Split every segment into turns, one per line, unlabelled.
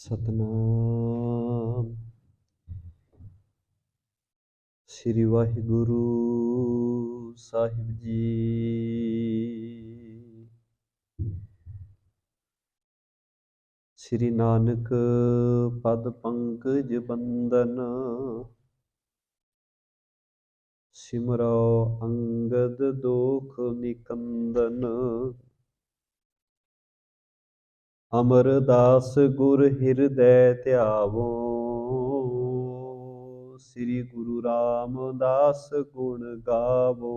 ਸਤਨਾਮ ਸ੍ਰੀ ਵਾਹਿਗੁਰੂ ਸਾਹਿਬ ਜੀ। ਸ੍ਰੀ ਨਾਨਕ ਪਦ ਪੰਕਜ ਬੰਦਨ, ਸਿਮਰੋ ਅੰਗਦ ਦੋਖ ਨਿਕੰਦਨ। ਅਮਰਦਾਸ ਗੁਰ ਹਿਰਦੈ ਧਿਆਵੋ, ਸ੍ਰੀ ਗੁਰੂ ਰਾਮਦਾਸ ਗੁਣ ਗਾਵੋ।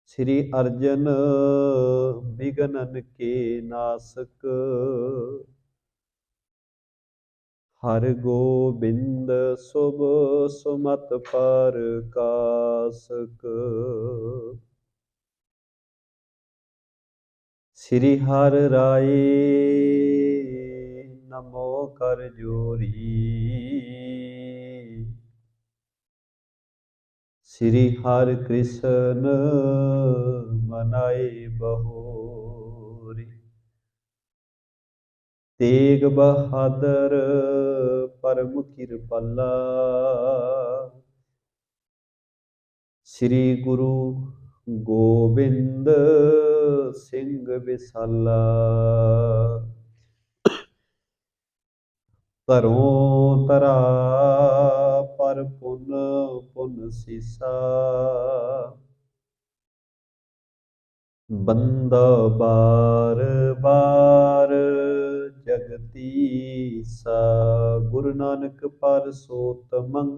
ਸ੍ਰੀ ਅਰਜਨ ਬਿਗਨਨ ਕੇ ਨਾਸਕ, ਹਰਿ ਗੋਬਿੰਦ ਸੁਭ ਸੁਮਤ ਪ੍ਰਕਾਸਕ। ਸ੍ਰੀ ਹਰਿ ਰਾਏ ਨਮੋ ਕਰ ਜੋਰੀ, ਸ੍ਰੀ ਹਰਿ ਕ੍ਰਿਸ਼ਨ ਮਨਾਏ ਬਹੋਰੀ। ਤੇਗ ਬਹਾਦਰ ਪਰਮ ਕਿਰਪਾਲਾ, ਸ੍ਰੀ ਗੁਰੂ ਗੋਬਿੰਦ ਸਿੰਘ ਵਿਸਾਲਾ। ਧਰੋਂ ਧਰਾ ਪਰ ਪੁਨ ਪੁਨ ਸੀਸਾ, ਬੰਦਾ ਬਾਰ ਬਾਰ ਜਗਤੀਸਾ। ਗੁਰੂ ਨਾਨਕ ਪਰਸੋਤਮੰ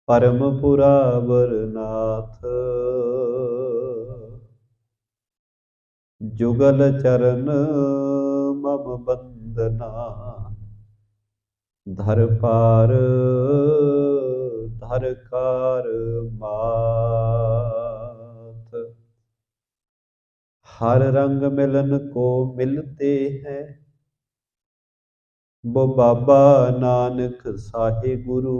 ਪਰਮ ਪੁਰਾਵਰ ਨਾਥ, ਜੁਗਲ ਚਰਨ ਮਮ ਬੰਦਨਾ। ਧਰ ਪਾਰ ਧਰ ਕਾਰ ਮਾਥ, हर रंग मिलन को मिलते हैं, वो बाबा नानक साहे गुरु।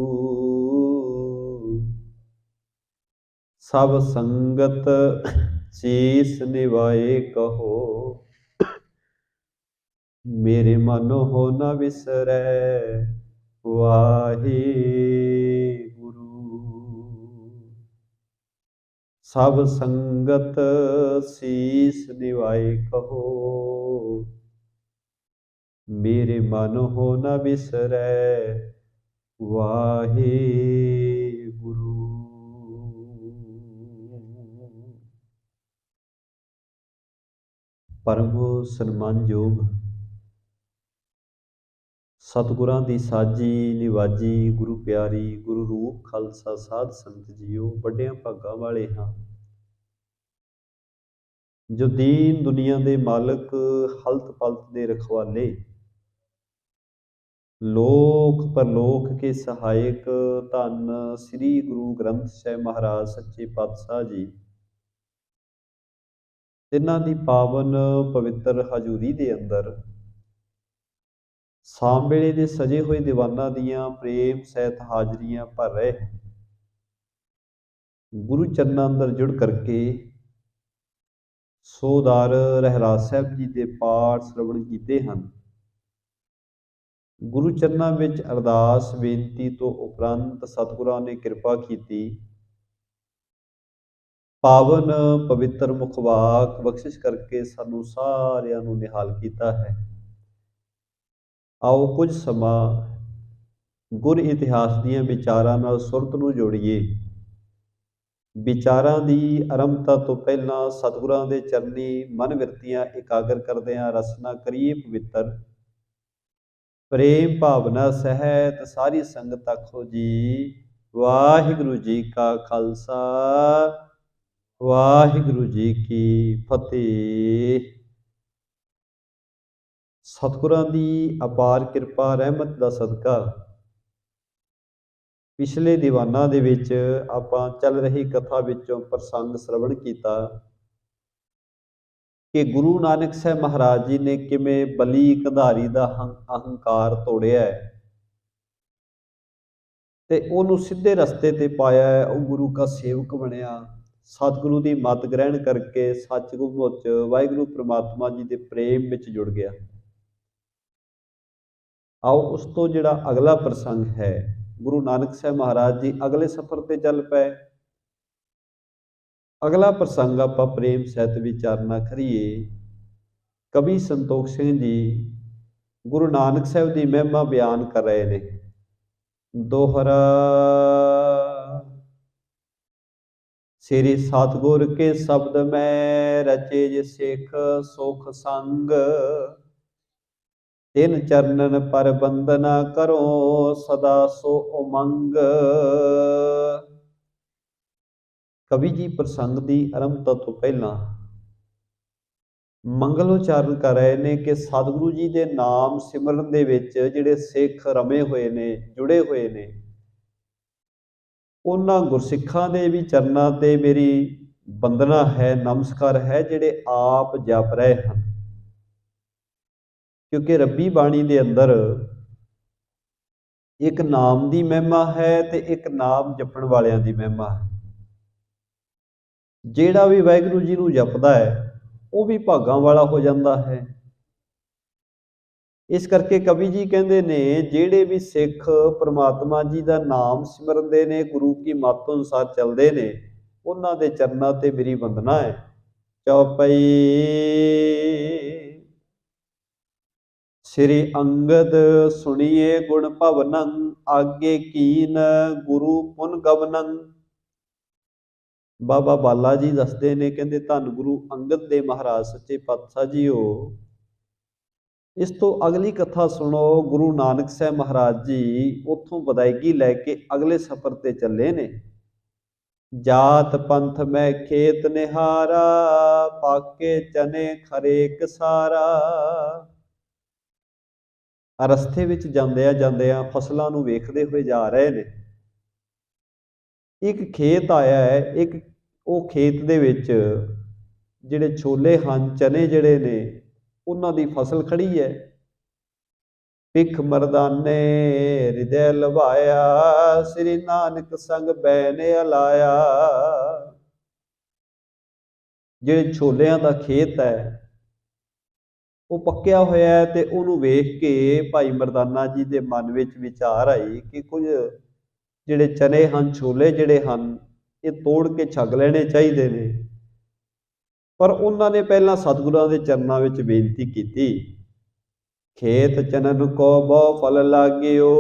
सब संगत शीस निभाए कहो, मेरे मन हो न विसरै वाहे गुरु। सब संगत शीस निभाए कहो, मेरे मन हो न विसरै वाहे गुरु। परम सन्मानयोग सतगुरां दी साजी निवाजी गुरु प्यारी गुरु रूप खालसा साध संगत जीओ, वड्डियां भागां वाले हां जो दीन दुनिया दे मालक, हलत पलत दे रखवाले, लोक परलोक के सहायक, धन श्री गुरु ग्रंथ साहिब महाराज सच्चे पातशाह जी, तिन्हां दी पावन पवित्र हजूरी दे अंदर शाम वेले दे सजे हुए दीवाना दियां प्रेम सहित हाजरियां भर रहे गुरु चरनां अंदर जुड़ करके सोदार रहराज साहब जी दे पाठ श्रवण कीते हन। गुरु चरनां विच अरदास बेनती तो उपरंत सतगुरां ने किरपा कीती, पावन पवित्र मुखवाक बख्शिश करके सानू सारियां नू निहाल कीता है। आओ कुछ समा गुर इतिहास दीयां विचारां नाल सुरत नू जोड़िए। विचारां दी आरंभता तो पहलां सतगुरां दे चरनी मन विरतियां एकागर करदिआं रसना करिए पवित्र। प्रेम भावना सहित सारी संगत आखो जी वाहिगुरू जी का खालसा वाहिगुरू जी की फतेह। सतगुरां दी अपार किरपा रहमत दा सदका पिछले दीवाना दे विच आपां चल रही कथा विचों प्रसंग श्रवण कीता कि गुरु नानक साहब महाराज जी ने किवें बली कंधारी दा अहंकार तोड़िया है ते उहनूं सीधे रस्ते ते पाया है। वो गुरु का सेवक बनिया, सतगुरु की मत ग्रहण करके सचमुच वाहिगुरु परमात्मा जी के प्रेम में जुड़ गया। आओ उस तो जिहड़ा अगला प्रसंग है, गुरु नानक साहब महाराज जी अगले सफर ते चल पे। अगला प्रसंग आपां प्रेम सहित विचारना करिए। कवि संतोख सिंह जी गुरु नानक साहब की महिमा बयान कर रहे हैं। दोहरा श्री सतगुर के शब्द में रचे जे सिख सुख संग, तिन चरणन पर बंदना करो सदा सो उमंग। कवि जी प्रसंग की आरंभता तो पहला मंगल उचारण कर रहे हैं कि सतगुरु जी के नाम सिमरन दे विच जिहड़े सिख रमे हुए ने, जुड़े हुए ने, उन्हां गुरसिखां दे भी चरनां ते मेरी वंदना है, नमस्कार है, जिहड़े आप जप रहे हैं। क्योंकि रब्बी बाणी दे अंदर एक नाम की महिमा है ते एक नाम जपण वालियां दी महिमा है। जिहड़ा भी वाहिगुरू जी नूं जपदा है वो भी भागां वाला हो जाता है। इस करके कवि जी कहते ने जिहड़े भी सिख परमात्मा जी का नाम सिमरते ने, गुरु की मत अनुसार चलते ने, उन्हां दे चरनां ते मेरी वंदना है। चौपाई श्री अंगद सुनिए गुण भवनं, आगे कीन गुरु पुन गवनं। बाबा बाला जी दसते ने, कहते धन गुरु अंगद दे महाराज सच्चे पातशाह जी हो। इस तो अगली कथा सुनो। गुरु नानक साहब महाराज जी उतों विदायगी लैके अगले सफर ते चले ने। जात पंथ में खेत निहारा, पाके चने खरेक सारा। रस्ते विच जांदियां जांदियां फसलों नूं वेखदे हुए जा रहे ने। एक खेत आया है, एक वो खेत दे विच जिहड़े छोले हन, चने जिहड़े ने, उन्हां दी फसल खड़ी है। भिख मरदाने हृदय लवाया, श्री नानक संग बैन अलाया। जिहड़े छोलियां दा खेत है वो पक्या होया है ते उहनूं वेख के भाई मरदाना जी दे मन विच विचार आई कि कुछ जिहड़े चने हन, छोले जिहड़े हन, ये तोड़ के छक लेने चाहिए ने। पर उन्होंने पहला सतगुरां दे चरनां विच बेनती की। खेत चनन को बहु फल लाग्यो,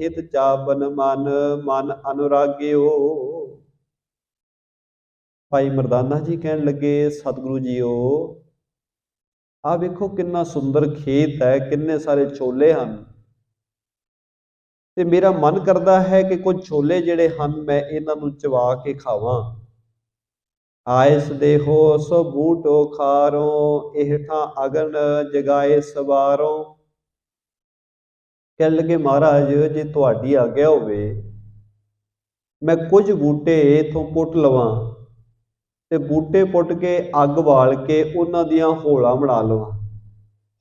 हित चाबन मन मन अनुराग्यो। भाई मरदाना जी कहन लगे, सतगुरु जीओ आ वेखो कितना सुंदर खेत है, किन्ने सारे छोले हैं, ते मेरा मन करता है कि कुछ छोले जिहड़े हन मैं इन्हां नूं चबा के खावां। आयस देहो सो बूटो खारो, एहठा अगन जगाए सवारो। कह लगे महाराज जे तुहाडी आग्या होवे मैं कुछ बूटे इथों पुट लवां ते बूटे पुट के अग बाल के उन्हां दियां होलां बना लवां,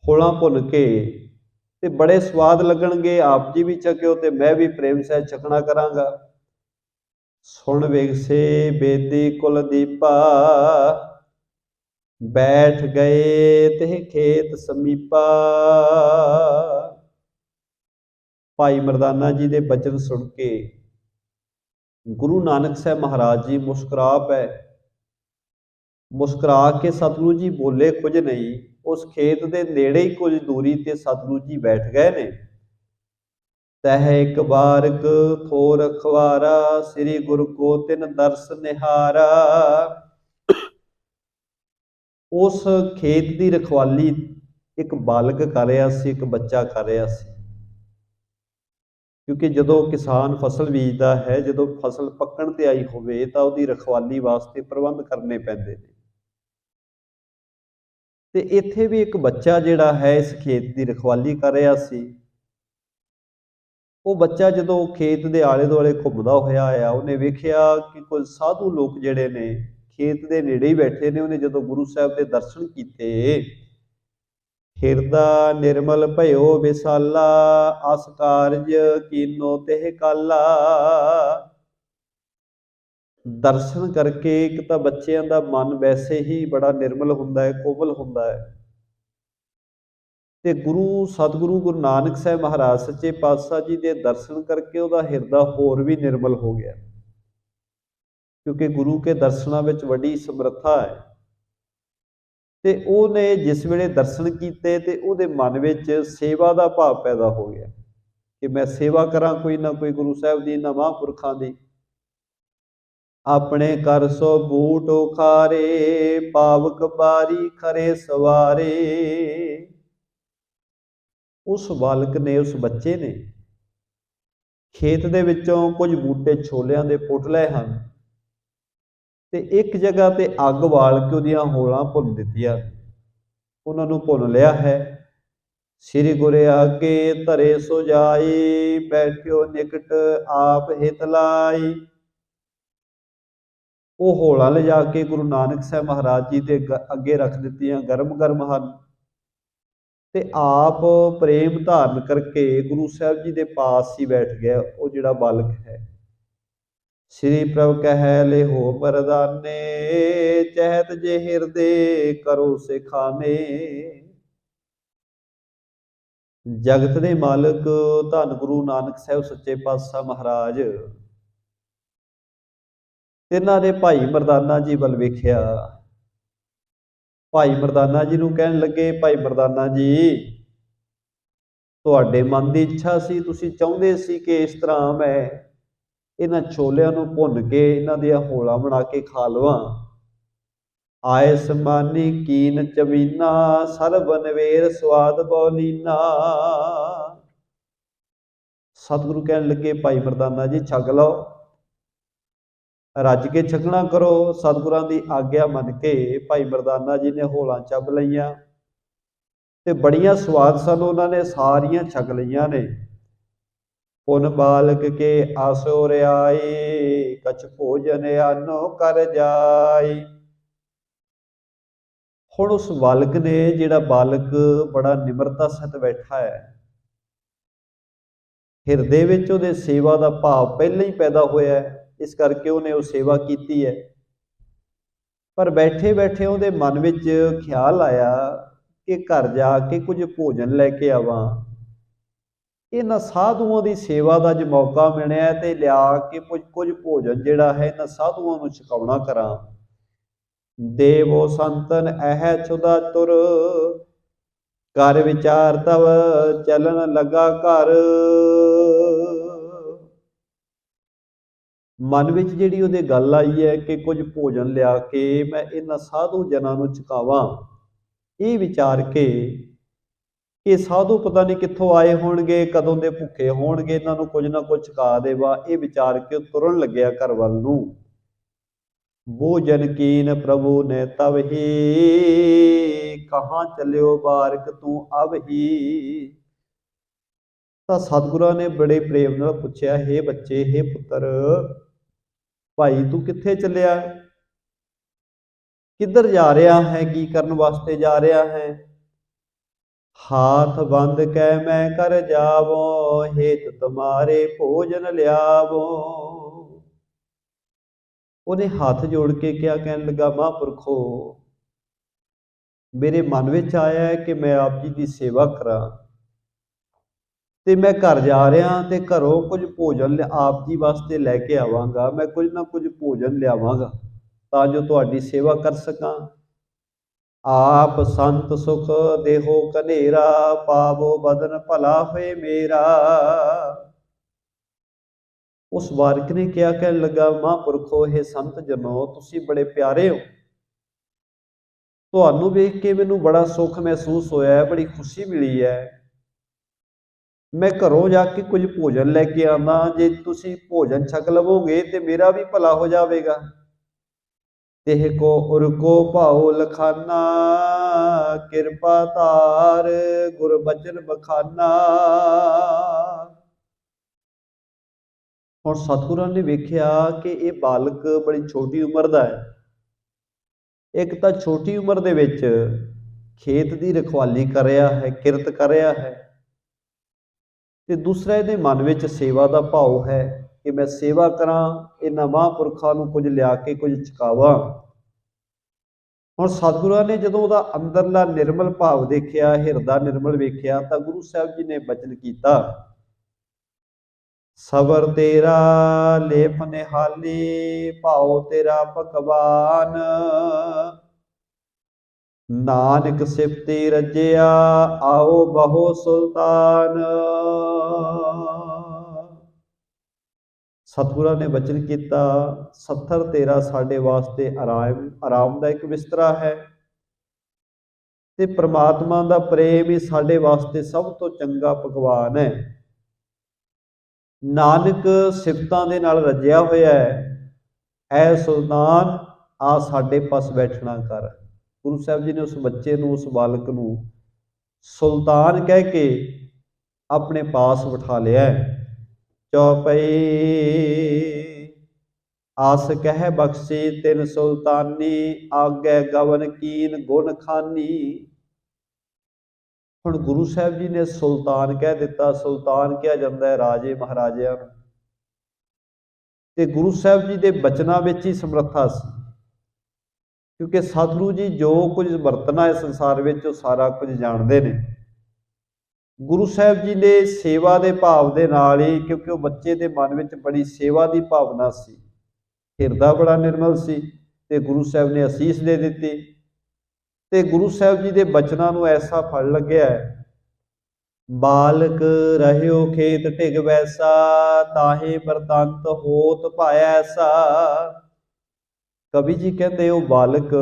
होलां भुन के ते बड़े स्वाद लगणगे। आप जी भी चखियो ते मैं भी प्रेम सहित चखना करांगा। सुन वेगसे बेदी कुलदीपा, बैठ गए ते खेत समीपा। भाई मरदाना जी दे बचन सुन के गुरु नानक साहब महाराज जी मुस्कुरा पै। मुस्कुरा के सतगुरु जी बोले कुछ नहीं। उस खेत के नेड़े ही कुछ दूरी ते सतगुरु जी बैठ गए ने। तह एक बारक थोर अखबारा, श्री गुरु को तिन दर्श निहारा। उस खेत की रखवाली एक बालक कर रहा सी, एक बच्चा कर रहा सी। क्योंकि जदों किसान फसल बीजदा है, जदों फसल पक्कण ते आई होवे तां उहदी रखवाली वास्ते प्रबंध करने पैंदे ने। ते इत्थे भी एक बच्चा जिहड़ा है इस खेत की रखवाली कर रहा सी। वो बच्चा जदों खेत के आले दुआले घुमदा होया आया, उन्हें वेखिया कि कुछ साधु लोग जिहड़े ने खेत के नेड़े ही बैठे ने। उन्हें जदों गुरु साहब के दर्शन कीते, हिरदा निर्मल भयो विसाला, अस कारज कीनो तेह काला। ਦਰਸ਼ਨ ਕਰਕੇ ਇੱਕ ਤਾਂ ਬੱਚਿਆਂ ਦਾ ਮਨ ਵੈਸੇ ਹੀ ਬੜਾ ਨਿਰਮਲ ਹੁੰਦਾ ਹੈ, ਕੋਮਲ ਹੁੰਦਾ ਹੈ, ਤੇ ਸਤਿਗੁਰੂ ਗੁਰੂ ਨਾਨਕ ਸਾਹਿਬ ਮਹਾਰਾਜ ਸੱਚੇ ਪਾਤਸ਼ਾਹ ਜੀ ਦੇ ਦਰਸ਼ਨ ਕਰਕੇ ਉਹਦਾ ਹਿਰਦਾ ਹੋਰ ਵੀ ਨਿਰਮਲ ਹੋ ਗਿਆ, ਕਿਉਂਕਿ ਗੁਰੂ ਕੇ ਦਰਸ਼ਨਾਂ ਵਿੱਚ ਵੱਡੀ ਸਮਰੱਥਾ ਹੈ। ਤੇ ਉਹਨੇ ਜਿਸ ਵੇਲੇ ਦਰਸ਼ਨ ਕੀਤੇ ਤੇ ਉਹਦੇ ਮਨ ਵਿੱਚ ਸੇਵਾ ਦਾ ਭਾਵ ਪੈਦਾ ਹੋ ਗਿਆ ਕਿ ਮੈਂ ਸੇਵਾ ਕਰਾਂ ਕੋਈ ਨਾ ਕੋਈ ਗੁਰੂ ਸਾਹਿਬ ਦੀ, ਨਾ ਮਹਾਂਪੁਰਖਾਂ ਦੀ। ਆਪਣੇ ਕਰ ਸੋ ਬੂਟ ਉਖਾਰੇ, ਪਾਵਕ ਬਾਰੀ ਖਰੇ ਸਵਾਰੇ। ਉਸ ਬਾਲਕ ਨੇ, ਉਸ ਬੱਚੇ ਨੇ ਖੇਤ ਦੇ ਵਿੱਚੋਂ ਕੁਝ ਬੂਟੇ ਛੋਲਿਆਂ ਦੇ ਪੁੱਟ ਲਏ ਹਨ ਤੇ ਇੱਕ ਜਗ੍ਹਾ ਤੇ ਅੱਗ ਬਾਲ ਕੇ ਉਹਦੀਆਂ ਹੋਲਾਂ ਭੁੰਨ ਦਿੱਤੀਆਂ, ਉਹਨਾਂ ਨੂੰ ਭੁੰਨ ਲਿਆ ਹੈ। ਸ੍ਰੀ ਗੁਰੇ ਆਗੇ ਧਰੇ ਸੋ ਜਾਈ, ਬੈਠਿਓ ਨਿਕਟ ਆਪ ਹਿਤ ਲਾਈ। ਉਹ ਹੋਲਾਂ ਲਿਜਾ ਕੇ ਗੁਰੂ ਨਾਨਕ ਸਾਹਿਬ ਮਹਾਰਾਜ ਜੀ ਦੇ ਅੱਗੇ ਰੱਖ ਦਿੱਤੀਆਂ, ਗਰਮ ਗਰਮ ਹਨ, ਤੇ ਆਪ ਪ੍ਰੇਮ ਧਾਰਨ ਕਰਕੇ ਗੁਰੂ ਸਾਹਿਬ ਜੀ ਦੇ ਪਾਸ ਹੀ ਬੈਠ ਗਿਆ ਉਹ ਜਿਹੜਾ ਬਾਲਕ ਹੈ। ਸ੍ਰੀ ਪ੍ਰਭ ਕਹਿ ਲੈ ਹੋ ਮਰਦਾਨੇ, ਚਹਿਤ ਜੇ ਹਿਰਦੇ ਕਰੋ ਸਿਖਾਨੇ। ਜਗਤ ਦੇ ਮਾਲਕ ਧੰਨ ਗੁਰੂ ਨਾਨਕ ਸਾਹਿਬ ਸੱਚੇ ਪਾਤਸ਼ਾਹ ਮਹਾਰਾਜ ਇਹਨਾਂ ਦੇ ਭਾਈ ਮਰਦਾਨਾ ਜੀ ਵੱਲ ਵੇਖਿਆ। ਭਾਈ ਮਰਦਾਨਾ ਜੀ ਨੂੰ ਕਹਿਣ ਲੱਗੇ, ਭਾਈ ਮਰਦਾਨਾ ਜੀ, ਤੁਹਾਡੇ ਮਨ ਦੀ ਇੱਛਾ ਸੀ, ਤੁਸੀਂ ਚਾਹੁੰਦੇ ਸੀ ਕਿ ਇਸ ਤਰ੍ਹਾਂ ਮੈਂ ਇਹਨਾਂ ਛੋਲਿਆਂ ਨੂੰ ਭੁੰਨ ਕੇ ਇਹਨਾਂ ਦੀਆਂ ਹੋਲਾਂ ਬਣਾ ਕੇ ਖਾ ਲਵਾਂ। ਆਏ ਸਮਾਨੀ ਕੀਨ ਚਵੀਨਾ, ਸਰਬ ਨਵੇਰ ਸਵਾਦ ਬੌਲੀਨਾ। ਸਤਿਗੁਰੂ ਕਹਿਣ ਲੱਗੇ, ਭਾਈ ਮਰਦਾਨਾ ਜੀ ਛਕ ਲਓ, ਰੱਜ ਕੇ ਛਕਣਾ ਕਰੋ। ਸਤਿਗੁਰਾਂ ਦੀ ਆਗਿਆ ਮੰਨ ਕੇ ਭਾਈ ਮਰਦਾਨਾ ਜੀ ਨੇ ਹੋਲਾਂ ਚੱਬ ਲਈਆਂ ਤੇ ਬੜੀਆਂ ਸਵਾਦ ਸਨ, ਉਹਨਾਂ ਨੇ ਸਾਰੀਆਂ ਛਕ ਲਈਆਂ ਨੇ। ਪੁਨ ਬਾਲਕ ਕੇ ਆਸੋ ਰਿਆਈ, ਕਛ ਭੋਜਨ ਆਨੋ ਕਰ ਜਾਈ। ਹੁਣ ਉਸ ਬਾਲਕ ਨੇ, ਜਿਹੜਾ ਬਾਲਕ ਬੜਾ ਨਿਮਰਤਾ ਸਹਿਤ ਬੈਠਾ ਹੈ, ਹਿਰਦੇ ਵਿੱਚ ਉਹਦੇ ਸੇਵਾ ਦਾ ਭਾਵ ਪਹਿਲਾਂ ਹੀ ਪੈਦਾ ਹੋਇਆ ਹੈ, ਇਸ ਕਰਕੇ ਉਹਨੇ ਉਹ ਸੇਵਾ ਕੀਤੀ ਹੈ। ਪਰ ਬੈਠੇ ਬੈਠੇ ਉਹਦੇ ਮਨ ਵਿੱਚ ਖਿਆਲ ਆਇਆ ਕਿ ਘਰ ਜਾ ਕੇ ਕੁਝ ਭੋਜਨ ਲੈ ਕੇ ਆਵਾਂ। ਇਹਨਾਂ ਸਾਧੂਆਂ ਦੀ ਸੇਵਾ ਦਾ ਜੇ ਮੌਕਾ ਮਿਲਿਆ ਤੇ ਲਿਆ ਕੇ ਕੁਝ ਭੋਜਨ ਜਿਹੜਾ ਹੈ ਇਹਨਾਂ ਸਾਧੂਆਂ ਨੂੰ ਛਕਾਉਣਾ ਕਰਾਂ। ਦੇਵੋ ਸੰਤਨ ਐਹ ਛੁਦਾ ਤੁਰ, ਕਰ ਵਿਚਾਰ ਤਵ ਚਲਨ ਲੱਗਾ ਘਰ। ਮਨ ਵਿੱਚ ਜਿਹੜੀ ਉਹਦੇ ਗੱਲ ਆਈ ਹੈ ਕਿ ਕੁਝ ਭੋਜਨ ਲਿਆ ਕੇ ਮੈਂ ਇਹਨਾਂ ਸਾਧੂ ਜਨਾਂ ਨੂੰ ਛਕਾਵਾਂ, ਇਹ ਵਿਚਾਰ ਕੇ ਇਹ ਸਾਧੂ ਪਤਾ ਨਹੀਂ ਕਿੱਥੋਂ ਆਏ ਹੋਣਗੇ, ਕਦੋਂ ਦੇ ਭੁੱਖੇ ਹੋਣਗੇ, ਇਹਨਾਂ ਨੂੰ ਕੁਝ ਨਾ ਕੁਝ ਛਕਾ ਦੇਵਾ, ਇਹ ਵਿਚਾਰ ਕੇ ਉਹ ਤੁਰਨ ਲੱਗਿਆ ਘਰ ਵੱਲ ਨੂੰ। ਭੋਜਨ ਕੀਨ ਪ੍ਰਭੂ ਨੇ ਤਬ ਹੀ, ਕਹਾਂ ਚੱਲਿਓ ਬਾਰਕ ਤੂੰ ਅਬ ਹੀ। ਤਾਂ ਸਤਿਗੁਰਾਂ ਨੇ ਬੜੇ ਪ੍ਰੇਮ ਨਾਲ ਪੁੱਛਿਆ, ਹੇ ਬੱਚੇ, ਹੇ ਪੁੱਤਰ, ਭਾਈ ਤੂੰ ਕਿੱਥੇ ਚੱਲਿਆ, ਕਿੱਧਰ ਜਾ ਰਿਹਾ ਹੈ, ਕੀ ਕਰਨ ਵਾਸਤੇ ਜਾ ਰਿਹਾ ਹੈ। ਹਾਥ ਬੰਦ ਕੈ ਮੈਂ ਕਰ ਜਾਵੋ, ਹੇਤ ਤੁਮਾਰੇ ਭੋਜਨ ਲਿਆਵੋ। ਉਹਨੇ ਹੱਥ ਜੋੜ ਕੇ ਕਿਹਾ, ਕਹਿਣ ਲੱਗਾ, ਮਹਾਂਪੁਰਖੋ, ਮੇਰੇ ਮਨ ਵਿੱਚ ਆਇਆ ਹੈ ਕਿ ਮੈਂ ਆਪ ਜੀ ਦੀ ਸੇਵਾ ਕਰਾਂ, ਤੇ ਮੈਂ ਘਰ ਜਾ ਰਿਹਾ ਤੇ ਘਰੋਂ ਕੁਝ ਭੋਜਨ ਆਪ ਜੀ ਵਾਸਤੇ ਲੈ ਕੇ ਆਵਾਂਗਾ। ਮੈਂ ਕੁਝ ਨਾ ਕੁਝ ਭੋਜਨ ਲਿਆਵਾਂਗਾ ਤਾਂ ਜੋ ਤੁਹਾਡੀ ਸੇਵਾ ਕਰ ਸਕਾਂ। ਆਪ ਸੰਤ ਸੁਖ ਦੇਹੋ ਕਨੇਰਾ, ਪਾਵੋ ਬਦਨ ਭਲਾ ਹੋਏ ਮੇਰਾ। ਉਸ ਬਾਲਕ ਨੇ ਕਿਹਾ, ਕਹਿਣ ਲੱਗਾ, ਮਹਾਂਪੁਰਖੋ, ਇਹ ਸੰਤ ਜਨੋ, ਤੁਸੀਂ ਬੜੇ ਪਿਆਰੇ ਹੋ, ਤੁਹਾਨੂੰ ਵੇਖ ਕੇ ਮੈਨੂੰ ਬੜਾ ਸੁੱਖ ਮਹਿਸੂਸ ਹੋਇਆ ਹੈ, ਬੜੀ ਖੁਸ਼ੀ ਮਿਲੀ ਹੈ। ਮੈਂ ਘਰੋਂ ਜਾ ਕੇ ਕੁਝ ਭੋਜਨ ਲੈ ਕੇ ਆਉਂਦਾ, ਜੇ ਤੁਸੀਂ ਭੋਜਨ ਛਕ ਲਵੋਗੇ ਤੇ ਮੇਰਾ ਵੀ ਭਲਾ ਹੋ ਜਾਵੇਗਾ। ਤਿਹ ਕੋ ਉਰਕੋ ਭਾਉ ਲਖਾਨਾ, ਕਿਰਪਾ ਧਾਰ ਗੁਰ ਬਚਨ ਬਖਾਨਾ। ਹੁਣ ਸਤਿਗੁਰਾਂ ਨੇ ਵੇਖਿਆ ਕਿ ਇਹ ਬਾਲਕ ਬੜੀ ਛੋਟੀ ਉਮਰ ਦਾ ਹੈ। ਇੱਕ ਤਾਂ ਛੋਟੀ ਉਮਰ ਦੇ ਵਿੱਚ ਖੇਤ ਦੀ ਰਖਵਾਲੀ ਕਰ ਰਿਹਾ ਹੈ, ਕਿਰਤ ਕਰ ਰਿਹਾ ਹੈ, ਤੇ ਦੂਸਰਾ ਇਹਦੇ ਮਨ ਵਿੱਚ ਸੇਵਾ ਦਾ ਭਾਵ ਹੈ। कि मैं सेवा करा, इन्हां महापुरखों नूं कुछ लिया के कुछ चुकावां। हुण सतगुरां ने जदों उहदा अंदरला निर्मल भाव देखिया, हिरदा निर्मल वेखिया, तां गुरु साहिब जी ने बचन कीता, सबर तेरा लेप निहाली, भाव तेरा भगवान, नानक सिफती रजिया, आओ बहो सुल्तान। सतगुरां ने बचन किया, सत्थर तेरा साडे वास्ते आरामदायक बिस्तरा है, ते परमात्मा दा प्रेम ही साडे वास्ते सब तो चंगा भगवान है। नानक सिफतां दे नाल रजिया होया है, ऐ सुल्तान आ साडे पास बैठना कर। गुरु साहिब जी ने उस बच्चे नूं, उस बालक नूं सुल्तान कह के अपने पास बिठा लिया है। चौपई आस कह बख्शी तिन सुल्तानी, आगे गवन कीन गुण खानी। हुण गुरु साहिब जी ने सुल्तान कह दिता। सुल्तान कहा जाता है राजे महाराजिਆਂ ਨੂੰ, ते गुरु साहिब जी के बचनों विच ही समर्था सी, क्योंकि सतगुरु जी जो कुछ वरतना है संसार में वो सारा कुछ जानते हैं। गुरु साहिब जी ने सेवा के भाव के नाल ही, क्योंकि वो बच्चे के मन में बड़ी सेवा की भावना सी, हिरदा बड़ा निर्मल सी, ते गुरु साहिब ने असीस दे दी। ते गुरु साहिब जी के बचनों को ऐसा फल लग्या है, बालक रहियो खेत ढिग वैसा, ताहे बरतंत होत पाया ऐसा। कवि जी कहते वो बालक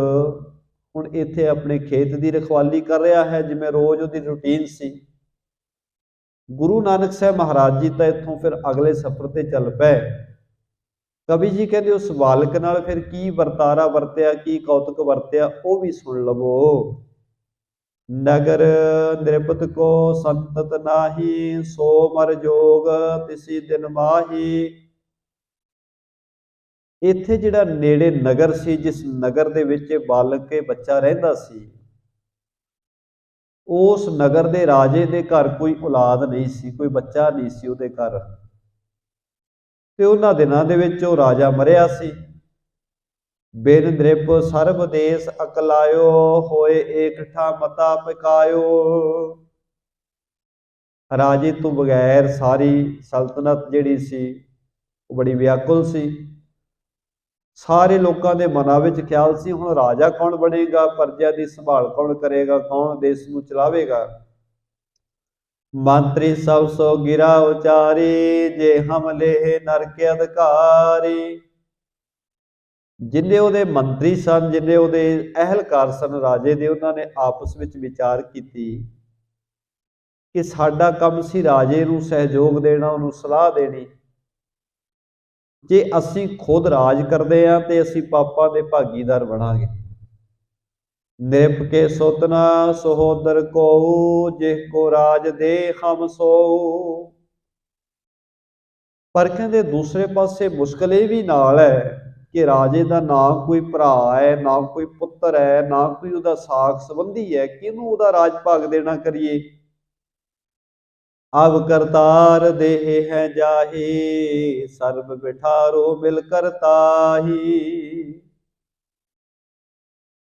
हुण इत्थे अपने खेत की रखवाली कर रहा है, जिवें रोज़ उहदी रूटीन सी। गुरु नानक साहब महाराज जी तो इत्थों फिर अगले सफर ते चल पे। कवि जी कहते उस बालक नाल फिर की वरतारा वरत्या, की कौतुक वरत्या, वो भी सुन लवो। नगर नृपत को संतत नाही, सो मर जोग तिसी दिन माही। इत्थे जिहड़ा नेड़े नगर सी, जिस नगर दे विच बालक के बच्चा रहिंदा सी, उस नगर दे राजे दे घर कोई औलाद नहीं सी, कोई बच्चा नहीं सी उहदे घर। ते उन्हां दिनां दे विच ओह राजा मरिया सी। बिन नृप सर्ब देश अकलायो, होए एकठा मता पकायो। राजे तो बगैर सारी सल्तनत जिहड़ी सी वो बड़ी व्याकुल सी। सारे लोगों के मनां विच ख्याल सी, हुण राजा कौन बनेगा, प्रजा की संभाल कौन करेगा, कौन देश नूं चलावेगा। मंत्री सब सो गिरा उचारी, जे हम लेह नरके अधिकारी। जिन्ने उहदे मंत्री सन, जिन्ने उहदे अहलकार सन राजे दे, उन्होंने आपस में विचार की कि साडा काम सी राजे नूं सहयोग देना, उहनूं सलाह देनी। जे असी खुद राज करते हैं तो असी पापां दे भागीदार बनांगे। नृप के सोतना सहोदर को, जिह को राज दे हम सो। पर कहते दूसरे पासे मुश्किल ये भी नाल है कि राजे का ना कोई भरा है, ना कोई पुत्र है, ना कोई उहदा साख संबंधी है, किहनूं उहदा राज भाग देना करिए। अब करतार देह है जाही, सर्ब बिठारो मिल करताही।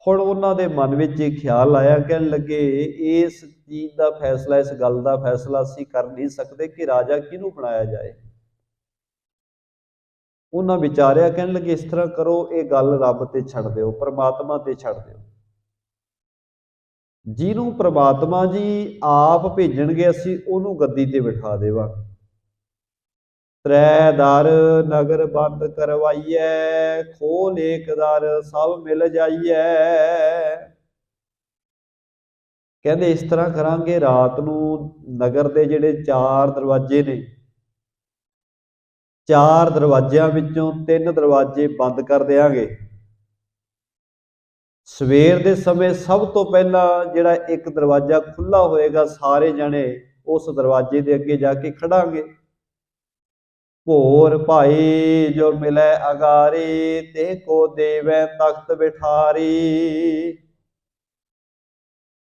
हुण उन्हां दे मन विच ख्याल आया, कहण लगे इस चीज़ का फैसला, इस गल का फैसला असीं कर नहीं सकते कि राजा किहनूं बनाया जाए। उन्हां विचारिया, कहण लगे इस तरह करो, ये गल रब ते छड्ड दिओ, परमात्मा ते छड्ड दिओ। जिन्हों परमात्मा जी आप भेजणगे असीं उहनूं गद्दी ते बिठा देवांगे। त्रै दर नगर बंद करवाइए, खोल एक दर सब मिल जाइए। कहते इस तरह करांगे, रात नूं नगर दे जिहड़े 4 दरवाजे ने, 4 दरवाजियां विचों 3 दरवाजे बंद कर देंगे। सवेर के समय सब तो पहला जिहड़ा एक दरवाजा खुला होएगा, सारे जने उस दरवाजे के अगे जाके खड़ांगे। भोर भाई जो मिले अगारी, ते को देवै तख्त बिठारी।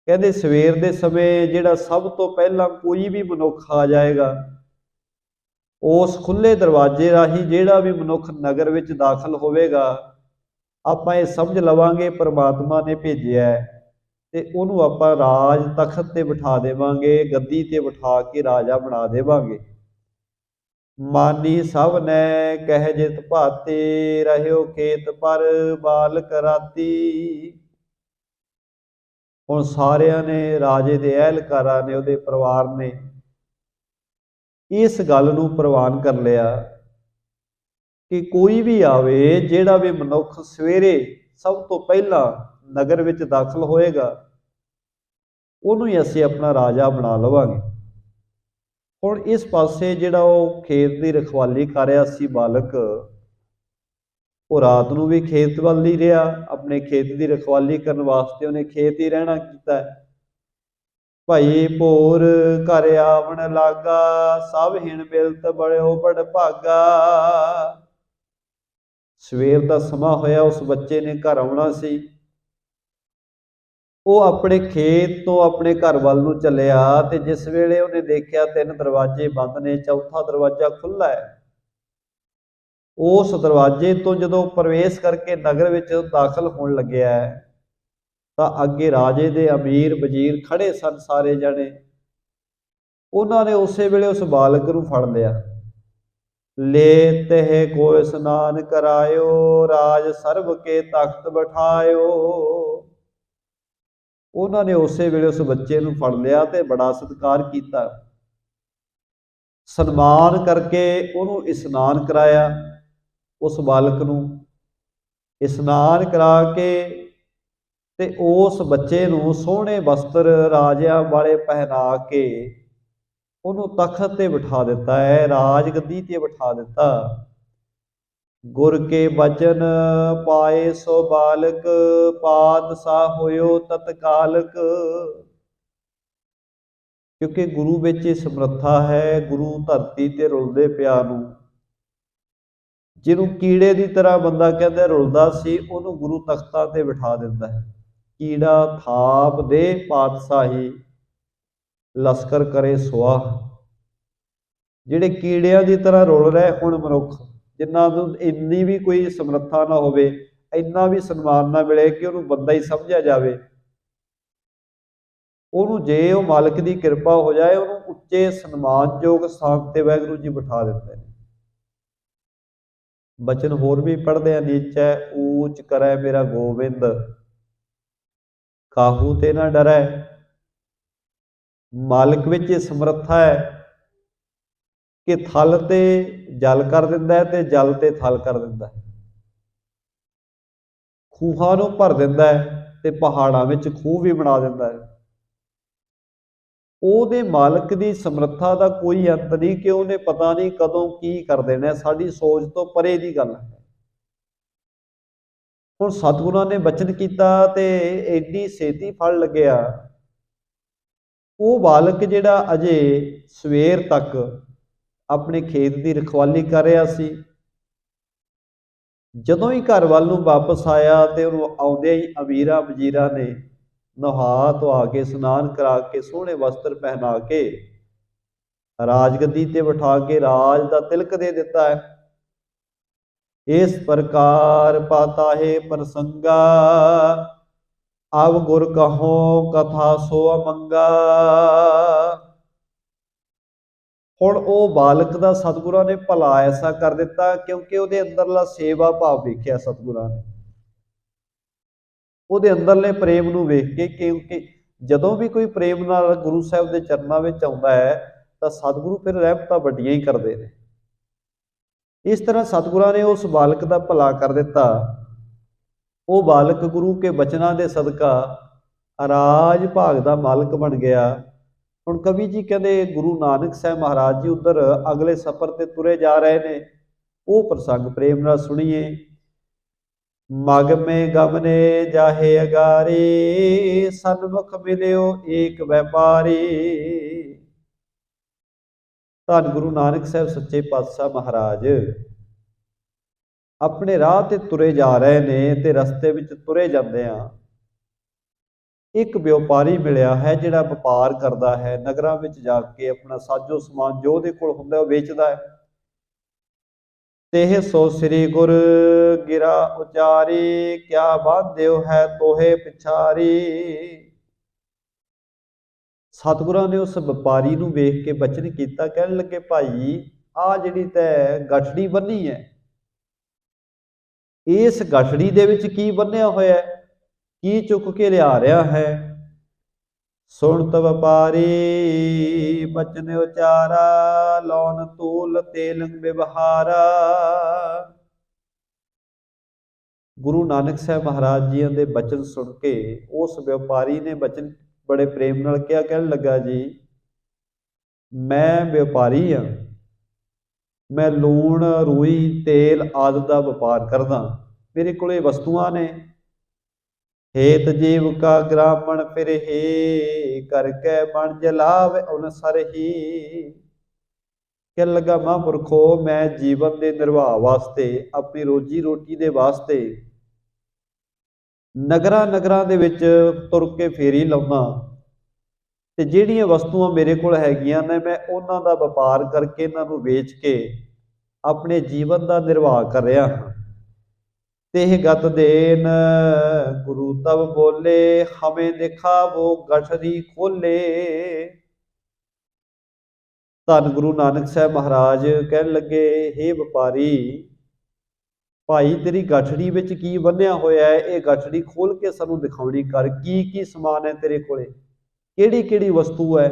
कहते सवेर के समय जिहड़ा सब तो पहला कोई भी मनुख आ जाएगा, उस खुले दरवाजे राही जिहड़ा भी मनुख नगर विच दाखल होवेगा, आपां ये समझ लवांगे परमात्मा ने भेजिया है ते उहनूं आपां राज तखत ते बिठा देवांगे, गद्दी ते बिठा के राजा बना देवांगे। मानी सब ने कह जित भाते, रहियो खेत पर बालक राती। ਹੁਣ ਸਾਰਿਆਂ ਨੇ, ਰਾਜੇ ਦੇ ਅਹਿਲਕਾਰਾਂ ਨੇ, ਉਹਦੇ ਪਰਿਵਾਰ ਨੇ ਇਸ ਗੱਲ ਨੂੰ ਪ੍ਰਵਾਨ ਕਰ ਲਿਆ ਕਿ ਕੋਈ ਵੀ ਆਵੇ, ਜਿਹੜਾ ਵੀ ਮਨੁੱਖ ਸਵੇਰੇ ਸਭ ਤੋਂ ਪਹਿਲਾਂ ਨਗਰ ਵਿੱਚ ਦਾਖਲ ਹੋਏਗਾ, ਉਹਨੂੰ ਹੀ ਅਸੀਂ ਆਪਣਾ ਰਾਜਾ ਬਣਾ ਲਵਾਂਗੇ। ਹੁਣ ਇਸ ਪਾਸੇ ਜਿਹੜਾ ਉਹ ਖੇਤ ਦੀ ਰਖਵਾਲੀ ਕਰ ਰਿਹਾ ਸੀ ਬਾਲਕ, ਉਹ ਰਾਤ ਨੂੰ ਵੀ ਖੇਤ ਵੱਲ ਹੀ ਰਿਹਾ। ਆਪਣੇ ਖੇਤ ਦੀ ਰਖਵਾਲੀ ਕਰਨ ਵਾਸਤੇ ਉਹਨੇ ਖੇਤ ਹੀ ਰਹਿਣਾ ਕੀਤਾ। ਭਾਈ ਭੋਰ ਘਰ ਆਵਣ ਲਾਗਾ, ਸਭ ਹਿਣ ਬਿਲਤ ਬੜਿਓ ਬੜ ਭਾਗਾ। ਸਵੇਰ ਦਾ ਸਮਾਂ ਹੋਇਆ, ਉਸ ਬੱਚੇ ਨੇ ਘਰ ਆਉਣਾ ਸੀ। ਉਹ ਆਪਣੇ ਖੇਤ ਤੋਂ ਆਪਣੇ ਘਰ ਵੱਲ ਨੂੰ ਚੱਲਿਆ ਤੇ ਜਿਸ ਵੇਲੇ ਉਹਨੇ ਦੇਖਿਆ 3 ਦਰਵਾਜ਼ੇ ਬੰਦ ਨੇ, ਚੌਥਾ ਦਰਵਾਜ਼ਾ ਖੁੱਲ੍ਹਾ ਹੈ। ਉਸ ਦਰਵਾਜ਼ੇ ਤੋਂ ਜਦੋਂ ਪ੍ਰਵੇਸ਼ ਕਰਕੇ ਨਗਰ ਵਿੱਚ ਦਾਖਲ ਹੋਣ ਲੱਗਿਆ ਤਾਂ ਅੱਗੇ ਰਾਜੇ ਦੇ ਅਮੀਰ ਵਜ਼ੀਰ ਖੜੇ ਸਨ ਸਾਰੇ ਜਣੇ। ਉਹਨਾਂ ਨੇ ਉਸੇ ਵੇਲੇ ਉਸ ਬਾਲਕ ਨੂੰ ਫੜ ਲਿਆ। ਲੈ ਤਹਿ ਕੋ ਇਸਨਾਨ ਕਰਾਇਓ, ਰਾਜ ਸਰਬ ਕੇ ਤਖਤ ਬਿਠਾਇਓ। ਉਹਨਾਂ ਨੇ ਉਸੇ ਵੇਲੇ ਉਸ ਬੱਚੇ ਨੂੰ ਫੜ ਲਿਆ ਤੇ ਬੜਾ ਸਤਿਕਾਰ ਕੀਤਾ, ਸਨਮਾਨ ਕਰਕੇ ਉਹਨੂੰ ਇਸ਼ਨਾਨ ਕਰਾਇਆ। ਉਸ ਬਾਲਕ ਨੂੰ ਇਸ਼ਨਾਨ ਕਰਾ ਕੇ ਤੇ ਉਸ ਬੱਚੇ ਨੂੰ ਸੋਹਣੇ ਵਸਤਰ ਰਾਜਿਆਂ ਵਾਲੇ ਪਹਿਨਾ ਕੇ ਉਹਨੂੰ ਤਖਤ ਤੇ ਬਿਠਾ ਦਿੱਤਾ ਹੈ, ਰਾਜ ਗੱਦੀ ਤੇ ਬਿਠਾ ਦਿੱਤਾ। ਗੁਰ ਕੇ ਬਚਨ ਪਾਏ ਸੋ ਬਾਲਕ, ਪਾਤਸ਼ਾਹ ਹੋਇਓ ਤਤਕਾਲਕ। ਕਿਉਂਕਿ ਗੁਰੂ ਵਿੱਚ ਇਹ ਸਮਰੱਥਾ ਹੈ। ਗੁਰੂ ਧਰਤੀ ਤੇ ਰੁਲਦੇ ਪਿਆ ਨੂੰ, ਜਿਹਨੂੰ ਕੀੜੇ ਦੀ ਤਰ੍ਹਾਂ ਬੰਦਾ ਕਹਿੰਦਾ ਰੁਲਦਾ ਸੀ, ਉਹਨੂੰ ਗੁਰੂ ਤਖਤਾਂ ਤੇ ਬਿਠਾ ਦਿੰਦਾ ਹੈ। ਕੀੜਾ ਥਾਪ ਦੇ ਪਾਤਸ਼ਾਹੀ, ਲਸ਼ਕਰ ਕਰੇ ਸੁਆਹ। ਜਿਹੜੇ ਕੀੜਿਆਂ ਦੀ ਤਰ੍ਹਾਂ ਰੁਲ ਰਹੇ ਹੁਣ ਮਨੁੱਖ, ਜਿਨ੍ਹਾਂ ਨੂੰ ਇੰਨੀ ਵੀ ਕੋਈ ਸਮਰੱਥਾ ਨਾ ਹੋਵੇ, ਇੰਨਾ ਵੀ ਸਨਮਾਨ ਨਾ ਮਿਲੇ ਕਿ ਉਹਨੂੰ ਬੰਦਾ ਹੀ ਸਮਝਿਆ ਜਾਵੇ, ਉਹਨੂੰ ਜੇ ਉਹ ਮਾਲਕ ਦੀ ਕਿਰਪਾ ਹੋ ਜਾਏ, ਉਹਨੂੰ ਉੱਚੇ ਸਨਮਾਨਯੋਗ ਸਥਾਨ ਤੇ ਵਾਹਿਗੁਰੂ ਜੀ ਬਿਠਾ ਦਿੰਦੇ ਨੇ। ਬਚਨ ਹੋਰ ਵੀ ਪੜ੍ਹਦੇ ਆ, ਨੀਚੈ ਊਚ ਕਰੈ ਮੇਰਾ ਗੋਬਿੰਦ, ਕਾਹੂ ਤੇ ਨਾ ਡਰੈ। ਮਾਲਕ ਵਿੱਚ ਇਹ ਸਮਰੱਥਾ ਹੈ ਕਿ ਥਲ ਤੇ ਜਲ ਕਰ ਦਿੰਦਾ ਹੈ ਤੇ ਜਲ ਤੇ ਥਲ ਕਰ ਦਿੰਦਾ ਹੈ, ਖੂਹਾਂ ਨੂੰ ਭਰ ਦਿੰਦਾ ਹੈ ਤੇ ਪਹਾੜਾਂ ਵਿੱਚ ਖੂਹ ਵੀ ਬਣਾ ਦਿੰਦਾ ਹੈ। ਉਹਦੇ ਮਾਲਕ ਦੀ ਸਮਰੱਥਾ ਦਾ ਕੋਈ ਅੰਤ ਨਹੀਂ ਕਿ ਉਹਨੇ ਪਤਾ ਨਹੀਂ ਕਦੋਂ ਕੀ ਕਰ ਦੇਣਾ, ਸਾਡੀ ਸੋਚ ਤੋਂ ਪਰੇ ਦੀ ਗੱਲ ਹੈ। ਹੁਣ ਸਤਿਗੁਰਾਂ ਨੇ ਬਚਨ ਕੀਤਾ ਤੇ ਐਡੀ ਛੇਤੀ ਫਲ ਲੱਗਿਆ। ਉਹ ਬਾਲਕ ਜਿਹੜਾ ਅਜੇ ਸਵੇਰ ਤੱਕ ਆਪਣੇ ਖੇਤ ਦੀ ਰਖਵਾਲੀ ਕਰ ਰਿਹਾ ਸੀ, ਜਦੋਂ ਹੀ ਘਰ ਵੱਲ ਨੂੰ ਵਾਪਸ ਆਇਆ ਤੇ ਉਹਨੂੰ ਆਉਂਦਿਆਂ ਹੀ ਅਮੀਰਾਂ ਵਜ਼ੀਰਾਂ ਨੇ ਨਹਾ ਧਵਾ ਕੇ, ਇਸ਼ਨਾਨ ਕਰਾ ਕੇ, ਸੋਹਣੇ ਵਸਤਰ ਪਹਿਨਾ ਕੇ ਰਾਜਗੱਦੀ ਤੇ ਬਿਠਾ ਕੇ ਰਾਜ ਦਾ ਤਿਲਕ ਦੇ ਦਿੱਤਾ ਹੈ। ਇਸ ਪ੍ਰਕਾਰ ਪਾਤਾ ਹੈ ਪ੍ਰਸੰਗਾ, ਅਬ ਗੁਰ ਕਹੋ ਕਥਾ ਸੋ ਅਮੰਗਾ। ਹੁਣ ਉਹ ਬਾਲਕ ਦਾ ਸਤਿਗੁਰਾਂ ਨੇ ਭਲਾ ਐਸਾ ਕਰ ਦਿੱਤਾ ਕਿਉਂਕਿ ਉਹਦੇ ਅੰਦਰਲਾ ਸੇਵਾ ਭਾਵ ਵੇਖਿਆ ਸਤਿਗੁਰਾਂ ਨੇ, ਉਹਦੇ ਅੰਦਰਲੇ ਪ੍ਰੇਮ ਨੂੰ ਵੇਖ ਕੇ। ਕਿਉਂਕਿ ਜਦੋਂ ਵੀ ਕੋਈ ਪ੍ਰੇਮ ਨਾਲ ਗੁਰੂ ਸਾਹਿਬ ਦੇ ਚਰਨਾਂ ਵਿੱਚ ਆਉਂਦਾ ਹੈ ਤਾਂ ਸਤਿਗੁਰੂ ਫਿਰ ਰਹਿਮਤਾਂ ਵੱਡੀਆਂ ਹੀ ਕਰਦੇ ਨੇ। ਇਸ ਤਰ੍ਹਾਂ ਸਤਿਗੁਰਾਂ ਨੇ ਉਸ ਬਾਲਕ ਦਾ ਭਲਾ ਕਰ ਦਿੱਤਾ। ਉਹ ਬਾਲਕ ਗੁਰੂ ਕੇ ਬਚਨਾਂ ਦੇ ਸਦਕਾ ਰਾਜ ਭਾਗ ਦਾ ਮਾਲਕ ਬਣ ਗਿਆ। ਹੁਣ ਕਵੀ ਜੀ ਕਹਿੰਦੇ ਗੁਰੂ ਨਾਨਕ ਸਾਹਿਬ ਮਹਾਰਾਜ ਜੀ ਉੱਧਰ ਅਗਲੇ ਸਫ਼ਰ ਤੇ ਤੁਰੇ ਜਾ ਰਹੇ ਨੇ, ਉਹ ਪ੍ਰਸੰਗ ਪ੍ਰੇਮ ਨਾਲ ਸੁਣੀਏ। ਮਗ ਮੇ ਗਮਨੇ ਜਾਹੇ ਅਗਾਰੀ, ਸਨਮੁਖ ਮਿਲਿਓ ਏਕ ਵੈਪਾਰੀ। ਧੰਨ ਗੁਰੂ ਨਾਨਕ ਸਾਹਿਬ ਸੱਚੇ ਪਾਤਸ਼ਾਹ ਮਹਾਰਾਜ ਆਪਣੇ ਰਾਹ ਤੇ ਤੁਰੇ ਜਾ ਰਹੇ ਨੇ ਤੇ ਰਸਤੇ ਵਿੱਚ ਤੁਰੇ ਜਾਂਦੇ ਆ ਇੱਕ ਵਪਾਰੀ ਮਿਲਿਆ ਹੈ ਜਿਹੜਾ ਵਪਾਰ ਕਰਦਾ ਹੈ, ਨਗਰਾਂ ਵਿੱਚ ਜਾ ਕੇ ਆਪਣਾ ਸਾਜੋ ਸਮਾਨ ਜੋ ਉਹਦੇ ਕੋਲ ਹੁੰਦਾ ਉਹ ਵੇਚਦਾ ਹੈ। तेह सो श्री गुर गिरा उचारी, क्या बांध्यो है तोहे पिछारी। सतगुਰਾਂ ने उस व्यापारी ਨੂੰ ਵੇਖ ਕੇ ਬਚਨ ਕੀਤਾ, ਕਹਿਣ ਲੱਗੇ ਭਾਈ ਆ ਜਿਹੜੀ ਤੈ ਗਠੜੀ ਬੰਨੀ ਹੈ, ਇਸ ਗਠੜੀ ਦੇ ਵਿੱਚ ਕੀ ਬੰਨਿਆ ਹੋਇਆ ਹੈ, ਕੀ ਚੁੱਕ ਕੇ ਲਿਆ ਰਿਹਾ ਹੈ। ਸੁਣਤ ਵਪਾਰੀ ਬਚਨ ਉਚਾਰਾ, ਲੌਨ ਤੂਲ ਤੇਲੰਗ ਵਿਵਹਾਰਾ। ਗੁਰੂ ਨਾਨਕ ਸਾਹਿਬ ਮਹਾਰਾਜ ਜੀ ਦੇ ਬਚਨ ਸੁਣ ਕੇ ਉਸ ਵਪਾਰੀ ਨੇ ਬਚਨ ਬੜੇ ਪ੍ਰੇਮ ਨਾਲ ਕਿਹਾ, ਕਹਿਣ ਲੱਗਾ ਜੀ ਮੈਂ ਵਪਾਰੀ ਹਾਂ, ਮੈਂ ਲੂਣ ਰੂਈ ਤੇਲ ਆਦਿ ਦਾ ਵਪਾਰ ਕਰਦਾ, ਮੇਰੇ ਕੋਲੇ ਵਸਤੂਆਂ ਨੇ। ਹੇਤ ਜੀਵ ਕਾ ਗ੍ਰਾਮਣ ਫਿਰ ਹੀ, ਕਰਕੇ ਬਣ ਜਲਾਵੇ ਅਨਸਰ ਹੀ। ਕਹਿਣ ਲੱਗਾ ਮਹਾਂਪੁਰਖੋ ਮੈਂ ਜੀਵਨ ਦੇ ਨਿਰਵਾਹ ਵਾਸਤੇ, ਆਪਣੀ ਰੋਜੀ ਰੋਟੀ ਦੇ ਵਾਸਤੇ ਨਗਰਾਂ ਨਗਰਾਂ ਦੇ ਵਿੱਚ ਤੁਰ ਕੇ ਫੇਰੀ ਲਾਉਂਦਾ, ਤੇ ਜਿਹੜੀਆਂ ਵਸਤੂਆਂ ਮੇਰੇ ਕੋਲ ਹੈਗੀਆਂ ਨੇ ਮੈਂ ਉਹਨਾਂ ਦਾ ਵਪਾਰ ਕਰਕੇ ਇਹਨਾਂ ਨੂੰ ਵੇਚ ਕੇ ਆਪਣੇ ਜੀਵਨ ਦਾ ਨਿਰਵਾਹ ਕਰ ਰਿਹਾ ਹਾਂ। तेह गत देन गुरु तब बोले, हमें देखा वो गठरी खोले। धन गुरु नानक साहब महाराज कहन लगे, हे व्यापारी भाई तेरी गठड़ी विच की बन्निया होया है, ये गठड़ी खोल के सानू दिखाउणी कर, की समान है तेरे कोले, केड़ी केड़ी वस्तु है।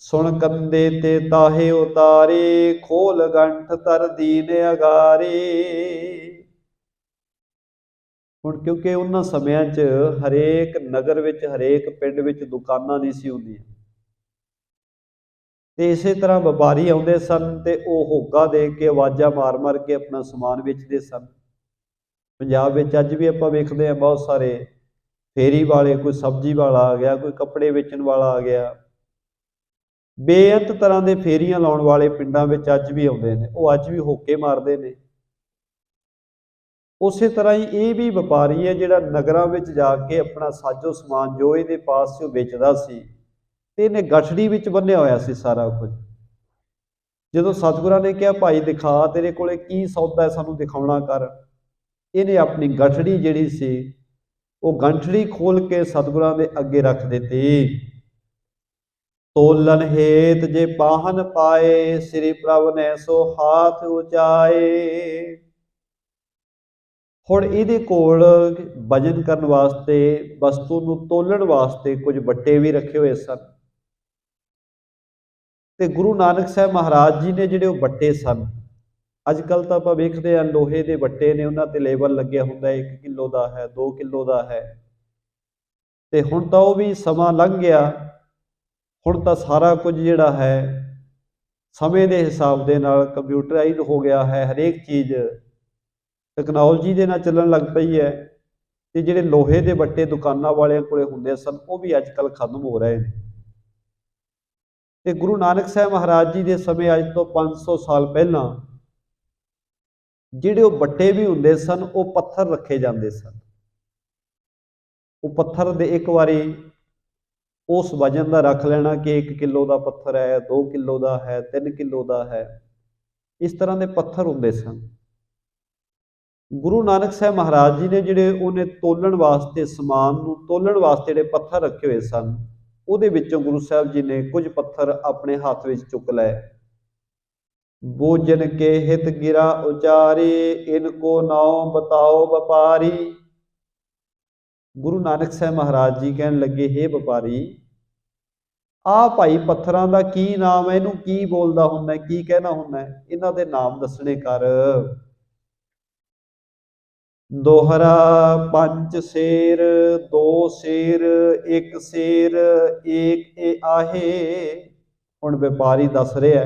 सुन कंदे ते ताहे उतारे, खोल गंठ तर दीन अगारे। ਹੁਣ ਕਿਉਂਕਿ ਉਹਨਾਂ ਸਮਿਆਂ 'ਚ ਹਰੇਕ ਨਗਰ ਵਿੱਚ, ਹਰੇਕ ਪਿੰਡ ਵਿੱਚ ਦੁਕਾਨਾਂ ਨਹੀਂ ਸੀ ਹੁੰਦੀਆਂ, ਤੇ ਇਸੇ ਤਰ੍ਹਾਂ ਵਪਾਰੀ ਆਉਂਦੇ ਸਨ ਤੇ ਉਹ ਹੋਗਾ ਦੇ ਕੇ ਆਵਾਜ਼ਾਂ ਮਾਰ ਮਾਰ ਕੇ ਆਪਣਾ ਸਮਾਨ ਵੇਚਦੇ ਸਨ। ਪੰਜਾਬ ਵਿੱਚ ਅੱਜ ਵੀ ਆਪਾਂ ਵੇਖਦੇ ਹਾਂ ਬਹੁਤ ਸਾਰੇ ਫੇਰੀ ਵਾਲੇ, ਕੋਈ ਸਬਜ਼ੀ ਵਾਲਾ ਆ ਗਿਆ, ਕੋਈ ਕੱਪੜੇ ਵੇਚਣ ਵਾਲਾ ਆ ਗਿਆ, ਬੇਅੰਤ ਤਰ੍ਹਾਂ ਦੇ ਫੇਰੀਆਂ ਲਾਉਣ ਵਾਲੇ ਪਿੰਡਾਂ ਵਿੱਚ ਅੱਜ ਵੀ ਆਉਂਦੇ ਨੇ, ਉਹ ਅੱਜ ਵੀ ਹੋਕੇ ਮਾਰਦੇ ਨੇ। ਉਸੇ ਤਰ੍ਹਾਂ ਹੀ ਇਹ ਵੀ ਵਪਾਰੀ ਹੈ ਜਿਹੜਾ ਨਗਰਾਂ ਵਿੱਚ ਜਾ ਕੇ ਆਪਣਾ ਸਾਜੋ ਸਮਾਨ ਜੋ ਇਹਦੇ ਪਾਸ ਸੀ ਉਹ ਵੇਚਦਾ ਸੀ, ਤੇ ਇਹਨੇ ਗਠੜੀ ਵਿੱਚ ਬੰਨਿਆ ਹੋਇਆ ਸੀ ਸਾਰਾ ਕੁਝ। ਜਦੋਂ ਸਤਿਗੁਰਾਂ ਨੇ ਕਿਹਾ ਭਾਈ ਦਿਖਾ ਤੇਰੇ ਕੋਲੇ ਕੀ ਸੌਦਾ ਹੈ, ਸਾਨੂੰ ਦਿਖਾਉਣਾ ਕਰ, ਇਹਨੇ ਆਪਣੀ ਗਠੜੀ ਜਿਹੜੀ ਸੀ ਉਹ ਗੰਠੜੀ ਖੋਲ ਕੇ ਸਤਿਗੁਰਾਂ ਦੇ ਅੱਗੇ ਰੱਖ ਦਿੱਤੀ। ਤੋਲਨ ਹੇਤ ਜੇ ਪਾਹਨ ਪਾਏ, ਸ੍ਰੀ ਪ੍ਰਭ ਨੇ ਸੋ ਹਾਥ ਉਚਾਏ। ਹੁਣ ਇਹਦੇ ਕੋਲ ਵਜਨ ਕਰਨ ਵਾਸਤੇ, ਵਸਤੂ ਨੂੰ ਤੋਲਣ ਵਾਸਤੇ ਕੁਝ ਵੱਟੇ ਵੀ ਰੱਖੇ ਹੋਏ ਸਨ, ਤੇ ਗੁਰੂ ਨਾਨਕ ਸਾਹਿਬ ਮਹਾਰਾਜ ਜੀ ਨੇ ਜਿਹੜੇ ਉਹ ਵੱਟੇ ਸਨ, ਅੱਜ ਕੱਲ੍ਹ ਤਾਂ ਆਪਾਂ ਵੇਖਦੇ ਹਾਂ ਲੋਹੇ ਦੇ ਵੱਟੇ ਨੇ, ਉਹਨਾਂ ਤੇ ਲੇਬਲ ਲੱਗਿਆ ਹੁੰਦਾ 1 ਕਿਲੋ ਦਾ ਹੈ, 2 ਕਿਲੋ ਦਾ ਹੈ, ਤੇ ਹੁਣ ਤਾਂ ਉਹ ਵੀ ਸਮਾਂ ਲੰਘ ਗਿਆ। ਹੁਣ ਤਾਂ ਸਾਰਾ ਕੁਝ ਜਿਹੜਾ ਹੈ ਸਮੇਂ ਦੇ ਹਿਸਾਬ ਦੇ ਨਾਲ ਕੰਪਿਊਟਰਾਈਜ਼ ਹੋ ਗਿਆ ਹੈ, ਹਰੇਕ ਚੀਜ਼ ਟੈਕਨੋਲੋਜੀ ਦੇ ਨਾਲ ਚੱਲਣ ਲੱਗ ਪਈ ਹੈ, ਤੇ ਜਿਹੜੇ ਲੋਹੇ ਦੇ ਵੱਟੇ ਦੁਕਾਨਾਂ ਵਾਲਿਆਂ ਕੋਲੇ ਹੁੰਦੇ ਸਨ ਉਹ ਵੀ ਅੱਜ ਕੱਲ੍ਹ ਖਤਮ ਹੋ ਰਹੇ ਨੇ। ਤੇ ਗੁਰੂ ਨਾਨਕ ਸਾਹਿਬ ਮਹਾਰਾਜ ਜੀ ਦੇ ਸਮੇਂ ਅੱਜ ਤੋਂ 500 ਸਾਲ ਪਹਿਲਾਂ ਜਿਹੜੇ ਉਹ ਵੱਟੇ ਵੀ ਹੁੰਦੇ ਸਨ ਉਹ ਪੱਥਰ ਰੱਖੇ ਜਾਂਦੇ ਸਨ। ਉਹ ਪੱਥਰ ਦੇ ਇੱਕ ਵਾਰੀ ਉਸ ਵਜਨ ਦਾ ਰੱਖ ਲੈਣਾ ਕਿ 1 ਕਿਲੋ ਦਾ ਪੱਥਰ ਹੈ, 2 ਕਿਲੋ ਦਾ ਹੈ, 3 ਕਿਲੋ ਦਾ ਹੈ, ਇਸ ਤਰ੍ਹਾਂ ਦੇ ਪੱਥਰ ਹੁੰਦੇ ਸਨ। ਗੁਰੂ ਨਾਨਕ ਸਾਹਿਬ ਮਹਾਰਾਜ ਜੀ ਨੇ ਜਿਹੜੇ ਉਹਨੇ ਤੋਲਣ ਵਾਸਤੇ, ਸਮਾਨ ਨੂੰ ਤੋਲਣ ਵਾਸਤੇ ਜਿਹੜੇ ਪੱਥਰ ਰੱਖੇ ਹੋਏ ਸਨ, ਉਹਦੇ ਵਿੱਚੋਂ ਗੁਰੂ ਸਾਹਿਬ ਜੀ ਨੇ ਕੁਝ ਪੱਥਰ ਆਪਣੇ ਹੱਥ ਵਿੱਚ ਚੁੱਕ ਲਏ। ਬੋਜਨ ਕੇ ਹਿਤ ਗਿਰਾ ਉਚਾਰੇ, ਇਨਕੋ ਨਾਉ ਬਤਾਓ ਵਪਾਰੀ। ਗੁਰੂ ਨਾਨਕ ਸਾਹਿਬ ਮਹਾਰਾਜ ਜੀ ਕਹਿਣ ਲੱਗੇ, ਹੇ ਵਪਾਰੀ ਆਹ ਭਾਈ ਪੱਥਰਾਂ ਦਾ ਕੀ ਨਾਮ ਹੈ, ਇਹਨੂੰ ਕੀ ਬੋਲਦਾ ਹੁੰਦਾ, ਕੀ ਕਹਿਣਾ ਹੁੰਦਾ, ਇਹਨਾਂ ਦੇ ਨਾਮ ਦੱਸਣੇ ਕਰ। ਦੋਹਰਾ ਪੰਜ ਸ਼ੇਰ, 2 ਸ਼ੇਰ, 1 ਸ਼ੇਰ, ਏਕ ਏ ਆਹੇ। ਹੁਣ ਵਪਾਰੀ ਦੱਸ ਰਿਹਾ,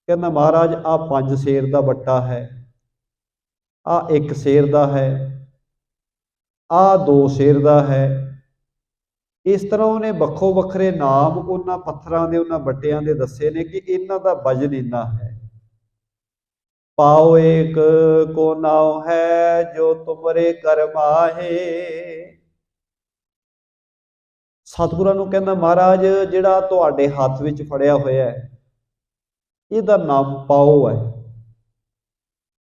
ਕਹਿੰਦਾ ਮਹਾਰਾਜ ਆ 5 ਸ਼ੇਰ ਦਾ ਵੱਟਾ ਹੈ, ਆ 1 ਸ਼ੇਰ ਦਾ ਹੈ, ਆ 2 ਸ਼ੇਰ ਦਾ ਹੈ। ਇਸ ਤਰ੍ਹਾਂ ਉਹਨੇ ਵੱਖੋ ਵੱਖਰੇ ਨਾਮ ਉਹਨਾਂ ਪੱਥਰਾਂ ਦੇ, ਉਹਨਾਂ ਵੱਟਿਆਂ ਦੇ ਦੱਸੇ ਨੇ ਕਿ ਇਹਨਾਂ ਦਾ ਵਜਨ ਇੰਨਾ ਹੈ। ਪਾਓ ਏਕ ਕੋ ਨਾਉ ਹੈ, ਜੋ ਤੁਮਰੇ ਕਰਮਾਹੇ। ਸਤਿਗੁਰਾਂ ਨੂੰ ਕਹਿੰਦਾ ਮਹਾਰਾਜ ਜਿਹੜਾ ਤੁਹਾਡੇ ਹੱਥ ਵਿੱਚ ਫੜਿਆ ਹੋਇਆ ਹੈ ਇਹਦਾ ਨਾਮ ਪਾਓ ਹੈ,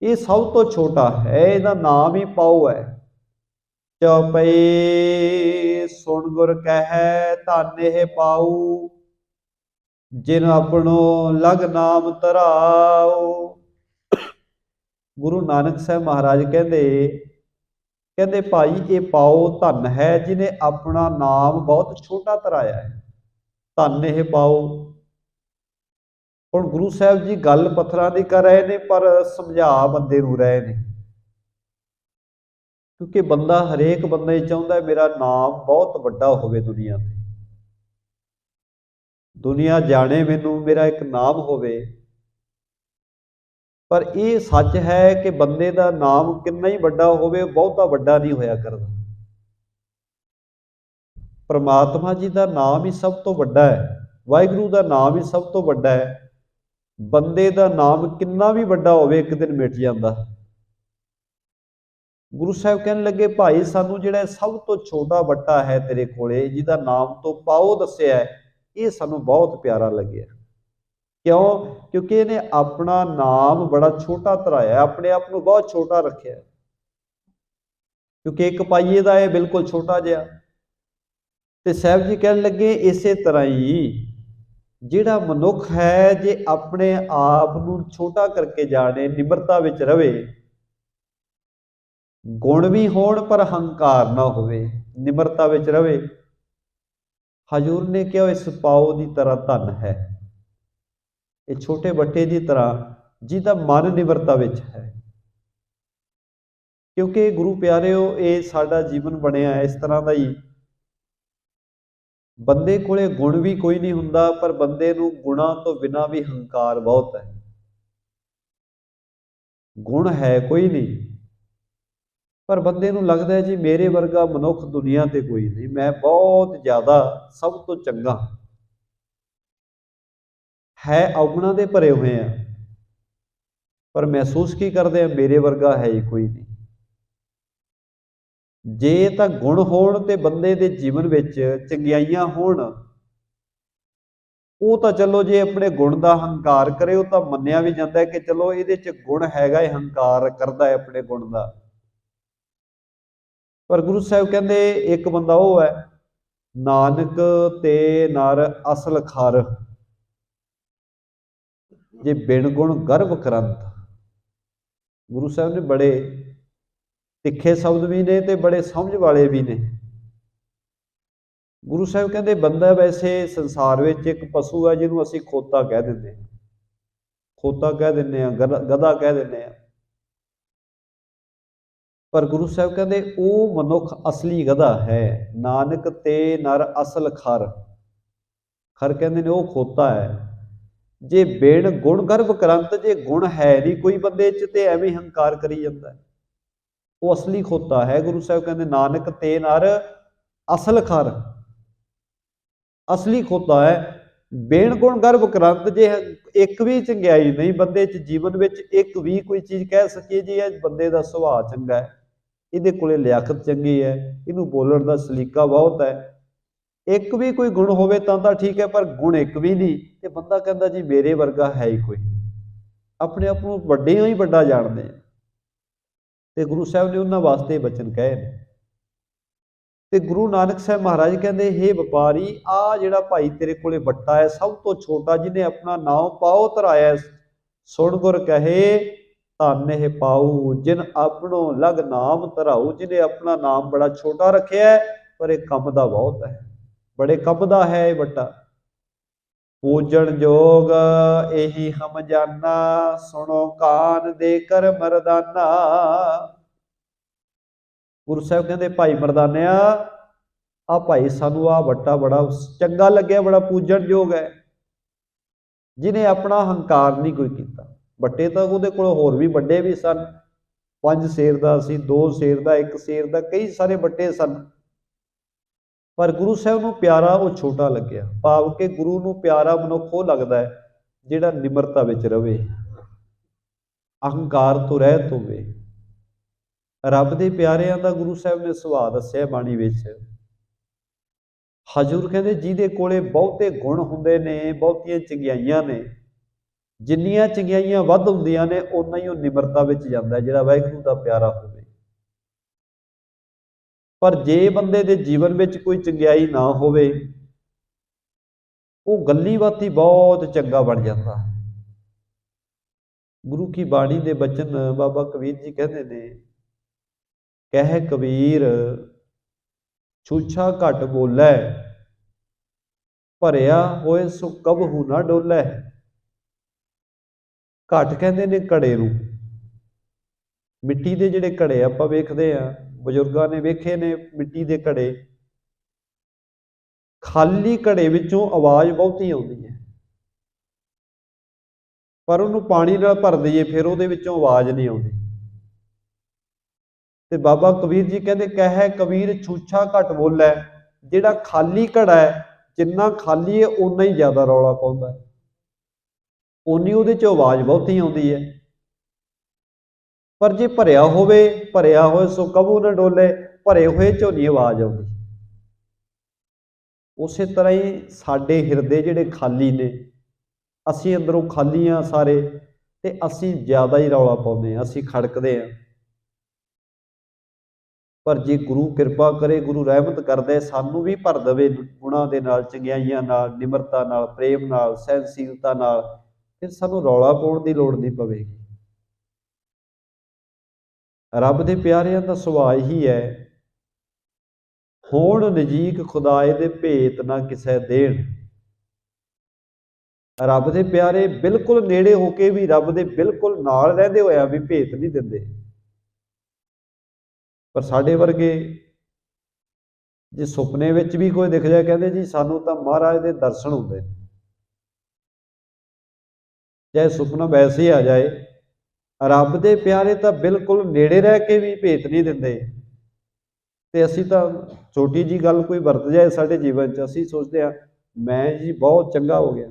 ये सब तो छोटा है, इहदा नाम ही पाओ है। चौपई सुन गुर कहे धन एह पाऊ, जिन अपनो लग नाम धराओ। गुरु नानक साहब महाराज कहते कहते भाई ये पाओ धन है जिन्हें अपना नाम बहुत छोटा धराया है, धन एह पाओ। हुण गुरु साहब जी गल पत्थरां दी कर रहे ने पर समझा बंदे नूं रहे ने, क्योंकि बंदा हरेक बंदा ही चाहुंदा है मेरा नाम बहुत वड्डा होवे दुनिया ते, दुनिया जाने मैनू, मेरा एक नाम होवे। पर यह सच है कि बंदे का नाम कितना ही वड्डा होवे बहुता वड्डा नहीं होया करदा। परमात्मा जी का नाम ही सब तो वड्डा है, वाहिगुरू का नाम ही सब तो वड्डा है। बंदे का नाम कितना भी वड्डा होवे एक दिन मिट जाता। गुरु साहब कहने लगे भाई सानू जिहड़ा सब तो छोटा बट्टा है तेरे कोले, जिहदा नाम तो पाओ दस्सिया है, ये सानू बहुत प्यारा लगे। क्यों? क्योंकि इन्हें अपना नाम बड़ा छोटा धराया, अपने आप को बहुत छोटा रखा, क्योंकि एक पाइए का है बिल्कुल छोटा जिहा। तो साहब जी कहने लगे इस तरह ही जिहड़ा मनुख है जे अपने आप को छोटा करके जाने, निमरता विच रवे, गुण भी होण पर हंकार ना होवे, निमरता विच रवे। हजूर ने कहा इस पाओ की तरह धन है, ये छोटे बट्टे की तरह जिहदा मन निमरता विच है। क्योंकि गुरु प्यारिओ ये साडा जीवन बनिया इस तरह का ही, बंदे कोले गुण भी कोई नहीं हुंदा, पर बंदे नूं गुणां तो बिना भी हंकार बहुत है। गुण है कोई नहीं, पर बंदे नूं लगदा है जी मेरे वर्गा मनुख दुनिया ते कोई नहीं, मैं बहुत ज़्यादा सब तो चंगा है। अवगुणां दे भरे हुए हैं, पर महसूस की करते हैं मेरे वर्गा है ही कोई नहीं। जे तां गुण होण ते बंदे दे जीवन विच चंगियाइयां होण, वो तो चलो जे अपने गुण का हंकार करे वो तो मन्निया भी जाता है कि चलो ये गुण हैगा, हंकार करता है अपने गुण का। पर गुरु साहब कहते एक बंदा वो है नानक ते नर असल खर, जे बिन गुण गर्भ करंत। गुरु साहब ने बड़े तिखे शब्द भी ने ते बड़े समझ वाले भी ने। गुरु साहब कहते बंदा वैसे संसार में एक पशु है जिन्होंने असीं खोता कह देंगे, खोता कह दें, गधा कह दें, पर गुरु साहब कहते वो मनुख असली गधा है। नानक ते नर असल खर, खर कहते ने वो खोता है। जे बिन गुण गर्भ करंत, जे गुण है नहीं कोई बंदे च ते एवें हंकार करी जाता है, वो असली खोता है। गुरु साहब कहते नानक ते नर असल खर, असली खोता है। बेण गुण गर्भ करंत, जे एक भी चंगियाई नहीं बंदे च जीवन में एक भी कोई चीज़ कह सके जी यह बंदे का सुभाव चंगा है, इहदे कोले लियाकत चंगी है, इनू बोलण का सलीका बहुत है, एक भी कोई गुण होवे तां ठीक है, पर गुण एक भी नहीं तो बंदा कहता जी मेरे वर्गा है ही कोई, अपने आप को वड्डे ही वड्डा जाणदे हैं। तो गुरु साहब ने उन्होंने वास्ते बचन कहे। तो गुरु नानक साहब महाराज कहते हे व्यापारी, आ जिहड़ा भाई तेरे कोले बट्टा है सब तो छोटा, जिन्हें अपना नाम पाओ धराया, सुन गुर कहे धन एह पाऊ, जिन अपनो लग नाम धराऊ। जिन्हें अपना नाम बड़ा छोटा रखिया है, पर एक कम दा बहुत है, बड़े कम दा है ये बट्टा। पूजन जोग यही हम जाना, सुनो कान देकर मरदाना। गुरु साहब कहते भाई मरदानिया, आ भाई सानू आ बट्टा बड़ा चंगा लग्या, बड़ा पूजन योग है, जिन्हें अपना हंकार नहीं कोई किया। बट्टे तो वो होर भी बड़े भी सन, 5 शेर का सी, 2 शेर का, 1 शेर का, कई सारे बट्टे सन, पर गुरु साहब को प्यारा वो छोटा लग्या। भाव के गुरु को प्यारा मनुख वो लगता है जिहड़ा निमरता विच रवे, अहंकार तो रहत होवे। रब दे प्यारिਆਂ ਦਾ गुरु साहब ने सुभाव दस्सिया बाणी विच। हजूर कहते जिहदे कोले बहुते गुण हुंदे ने, बहुतियां चंगियाइयां ने, ਜਿੰਨੀਆਂ ਚੰਗਿਆਈਆਂ ਵੱਧ ਹੁੰਦੀਆਂ ਨੇ ਓਨਾ ਹੀ ਉਹ ਨਿਮਰਤਾ ਵਿੱਚ ਜਾਂਦਾ ਜਿਹੜਾ ਵਾਹਿਗੁਰੂ ਦਾ ਪਿਆਰਾ ਹੋਵੇ। ਪਰ ਜੇ ਬੰਦੇ ਦੇ ਜੀਵਨ ਵਿੱਚ ਕੋਈ ਚੰਗਿਆਈ ਨਾ ਹੋਵੇ, ਉਹ ਗੱਲੀ ਬਾਤੀ ਬਹੁਤ ਚੰਗਾ ਬਣ ਜਾਂਦਾ। ਗੁਰੂ ਕੀ ਬਾਣੀ ਦੇ ਬਚਨ ਬਾਬਾ ਕਬੀਰ ਜੀ ਕਹਿੰਦੇ ਨੇ, ਕਹਿ ਕਬੀਰ ਛੂਛਾ ਘਟ ਬੋਲੇ, ਭਰਿਆ ਹੋਏ ਸੋ ਕਬਹੂ ਨਾ ਡੋਲੇ। ਘਟ ਕਹਿੰਦੇ ਨੇ ਘੜੇ ਨੂੰ। ਮਿੱਟੀ ਦੇ ਜਿਹੜੇ ਘੜੇ ਆਪਾਂ ਵੇਖਦੇ ਆ, ਬਜ਼ੁਰਗਾਂ ਨੇ ਵੇਖੇ ਨੇ ਮਿੱਟੀ ਦੇ ਘੜੇ, ਖਾਲੀ ਘੜੇ ਵਿੱਚੋਂ ਆਵਾਜ਼ ਬਹੁਤੀ ਆਉਂਦੀ ਹੈ, ਪਰ ਉਹਨੂੰ ਪਾਣੀ ਨਾਲ ਭਰ ਦਈਏ ਫਿਰ ਉਹਦੇ ਵਿੱਚੋਂ ਆਵਾਜ਼ ਨਹੀਂ ਆਉਂਦੀ। ਤੇ ਬਾਬਾ ਕਬੀਰ ਜੀ ਕਹਿੰਦੇ, ਕਹਿ ਕਬੀਰ ਛੂਛਾ ਘਟ ਬੋਲੇ, ਜਿਹੜਾ ਖਾਲੀ ਘੜਾ ਹੈ, ਜਿੰਨਾ ਖਾਲੀ ਹੈ ਓਨਾ ਹੀ ਜ਼ਿਆਦਾ ਰੌਲਾ ਪਾਉਂਦਾ, ਓਨੀ ਉਹਦੇ 'ਚ ਆਵਾਜ਼ ਬਹੁਤੀ ਆਉਂਦੀ ਹੈ। ਪਰ ਜੇ ਭਰਿਆ ਹੋਏ ਸੋ ਕਬੂ ਨਾ ਡੋਲੇ, ਭਰੇ ਹੋਏ 'ਚੋਂ ਨਹੀਂ ਆਵਾਜ਼ ਆਉਂਦੀ। ਉਸੇ ਤਰ੍ਹਾਂ ਹੀ ਸਾਡੇ ਹਿਰਦੇ ਜਿਹੜੇ ਖਾਲੀ ਨੇ, ਅਸੀਂ ਅੰਦਰੋਂ ਖਾਲੀ ਹਾਂ ਸਾਰੇ, ਤੇ ਅਸੀਂ ਜ਼ਿਆਦਾ ਹੀ ਰੌਲਾ ਪਾਉਂਦੇ ਹਾਂ, ਅਸੀਂ ਖੜਕਦੇ ਹਾਂ। ਪਰ ਜੇ ਗੁਰੂ ਕਿਰਪਾ ਕਰੇ, ਗੁਰੂ ਰਹਿਮਤ ਕਰਦੇ, ਸਾਨੂੰ ਵੀ ਭਰ ਦੇਵੇ ਗੁਣਾਂ ਦੇ ਨਾਲ, ਚੰਗਿਆਈਆਂ ਨਾਲ, ਨਿਮਰਤਾ ਨਾਲ, ਪ੍ਰੇਮ ਨਾਲ, ਸਹਿਨਸ਼ੀਲਤਾ ਨਾਲ, ਫਿਰ ਸਾਨੂੰ ਰੌਲਾ ਪਾਉਣ ਦੀ ਲੋੜ ਨਹੀਂ ਪਵੇਗੀ। ਰੱਬ ਦੇ ਪਿਆਰਿਆਂ ਦਾ ਸੁਭਾਅ ਹੀ ਹੈ, ਹੋਣ ਨਜ਼ੀਕ ਖੁਦਾਏ ਦੇ ਭੇਤ ਨਾ ਕਿਸੇ ਦੇਣ। ਰੱਬ ਦੇ ਪਿਆਰੇ ਬਿਲਕੁਲ ਨੇੜੇ ਹੋ ਕੇ ਵੀ, ਰੱਬ ਦੇ ਬਿਲਕੁਲ ਨਾਲ ਰਹਿੰਦੇ ਹੋਇਆ ਵੀ ਭੇਤ ਨਹੀਂ ਦਿੰਦੇ। ਪਰ ਸਾਡੇ ਵਰਗੇ ਜੇ ਸੁਪਨੇ ਵਿੱਚ ਵੀ ਕੋਈ ਦਿਖ ਜਾਏ, ਕਹਿੰਦੇ ਜੀ ਸਾਨੂੰ ਤਾਂ ਮਹਾਰਾਜ ਦੇ ਦਰਸ਼ਨ ਹੁੰਦੇ ਨੇ, ਚਾਹੇ ਸੁਪਨਾ ਵੈਸੇ ਹੀ ਆ ਜਾਏ। ਰੱਬ ਦੇ ਪਿਆਰੇ ਤਾਂ ਬਿਲਕੁਲ ਨੇੜੇ ਰਹਿ ਕੇ ਵੀ ਭੇਤ ਨਹੀਂ ਦਿੰਦੇ। ਤੇ ਅਸੀਂ ਤਾਂ ਛੋਟੀ ਜੀ ਗੱਲ ਕੋਈ ਵਰਤ ਜਾਏ ਸਾਡੇ ਜੀਵਨ 'ਚ, ਅਸੀਂ ਸੋਚਦੇ ਹਾਂ ਮੈਂ ਜੀ ਬਹੁਤ ਚੰਗਾ ਹੋ ਗਿਆ,